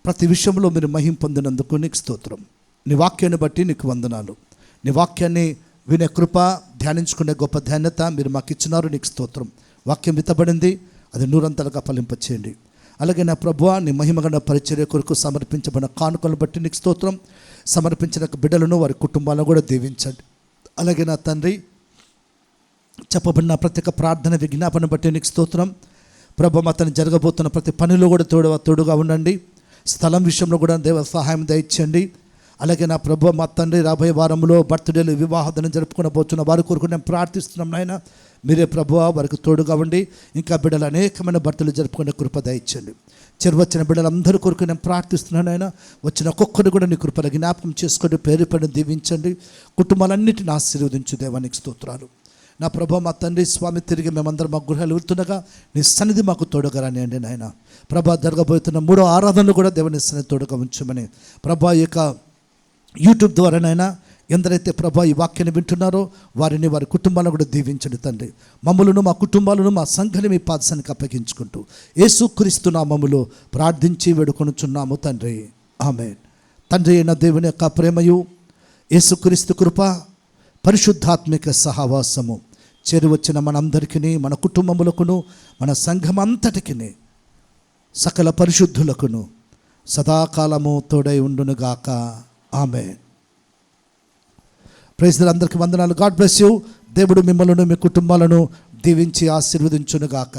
ప్రతి విషయంలో మీరు మహిమ పొందినందుకు నీకు స్తోత్రం. నీ వాక్యాన్ని బట్టి నీకు వందనాలు. నీ వాక్యాన్ని వినే కృప, ధ్యానించుకునే గొప్ప ధ్యానత మీరు మాకు ఇచ్చినారు, నీకు స్తోత్రం. వాక్యం విత్తబడింది, అది నూరంతలుగా ఫలింపచేయండి. అలాగే నా ప్రభువా, నీ మహిమగణ పరిచర్య కొరకు సమర్పించబడిన కానుకలను బట్టి నీకు స్తోత్రం. సమర్పించిన బిడ్డలను, వారి కుటుంబాలను కూడా దీవించండి. అలాగే నా తండ్రి, చెప్పబడిన ప్రత్యేక ప్రార్థన విజ్ఞాపన బట్టి నీకు స్తోత్రం. ప్రభు అతను జరగబోతున్న ప్రతి పనిలో కూడా తోడుగా ఉండండి. స్థలం విషయంలో కూడా దేవ సహాయం దయచేయండి. అలాగే నా ప్రభు మా తండ్రి, రాబోయే వారంలో బర్త్డేలు, వివాహాలను జరుపుకునబోతున్న వారి కొరకు నేను ప్రార్థిస్తున్నాం నాయన. మీరే ప్రభువ వారికి తోడుగా ఉండి ఇంకా బిడ్డలు అనేకమైన బర్త్డేలు జరుపుకునే కృప దయచేయండి. వచ్చిన బిడ్డలందరి కొరకు నేను ప్రార్థిస్తున్నాను ఆయన. వచ్చిన ఒక్కొక్కరిని కూడా నీ కృపల జ్ఞాపకం చేసుకొని పేరు పైన దీవించండి. కుటుంబాలన్నిటిని ఆశీర్వదించు దేవానికి స్తోత్రాలు. నా ప్రభు మా తండ్రి స్వామి, తిరిగి మేమందరం మా గృహాలు వెళ్తుండగా నీ సన్నిధి మాకు తోడుగా రానియండి నాయన. ప్రభా జరగబోతున్న 3వ ఆరాధనలు కూడా దేవుని సన్నిధి తోడుగా ఉంచమని ప్రభా ఈ యొక్క యూట్యూబ్ ద్వారానైనా ఎందరైతే ప్రభా ఈ వాక్యాన్ని వింటున్నారో వారిని, వారి కుటుంబాలను కూడా దీవించండి తండ్రి. మమ్మలను, మా కుటుంబాలను, మా సంఘాన్ని మీ పాదశానికి అప్పగించుకుంటూ యేసుక్రీస్తు నామములో ప్రార్థించి వేడుకొనుచున్నాము తండ్రి, ఆమేన్. తండ్రి అయిన దేవుని యొక్క ప్రేమయు, యేసుక్రీస్తు కృప, పరిశుద్ధాత్మిక సహవాసము చేరువచ్చిన మనందరికీ, మన కుటుంబములకును, మన సంఘం అంతటికి, సకల పరిశుద్ధులకును సదాకాలము తోడై ఉండునుగాక. ఆమేన్. Praise the Lord. అందరికీ వందనాలు. God bless you. దేవుడు మిమ్మల్ని, మీ కుటుంబాలను దీవించి ఆశీర్వదించునుగాక.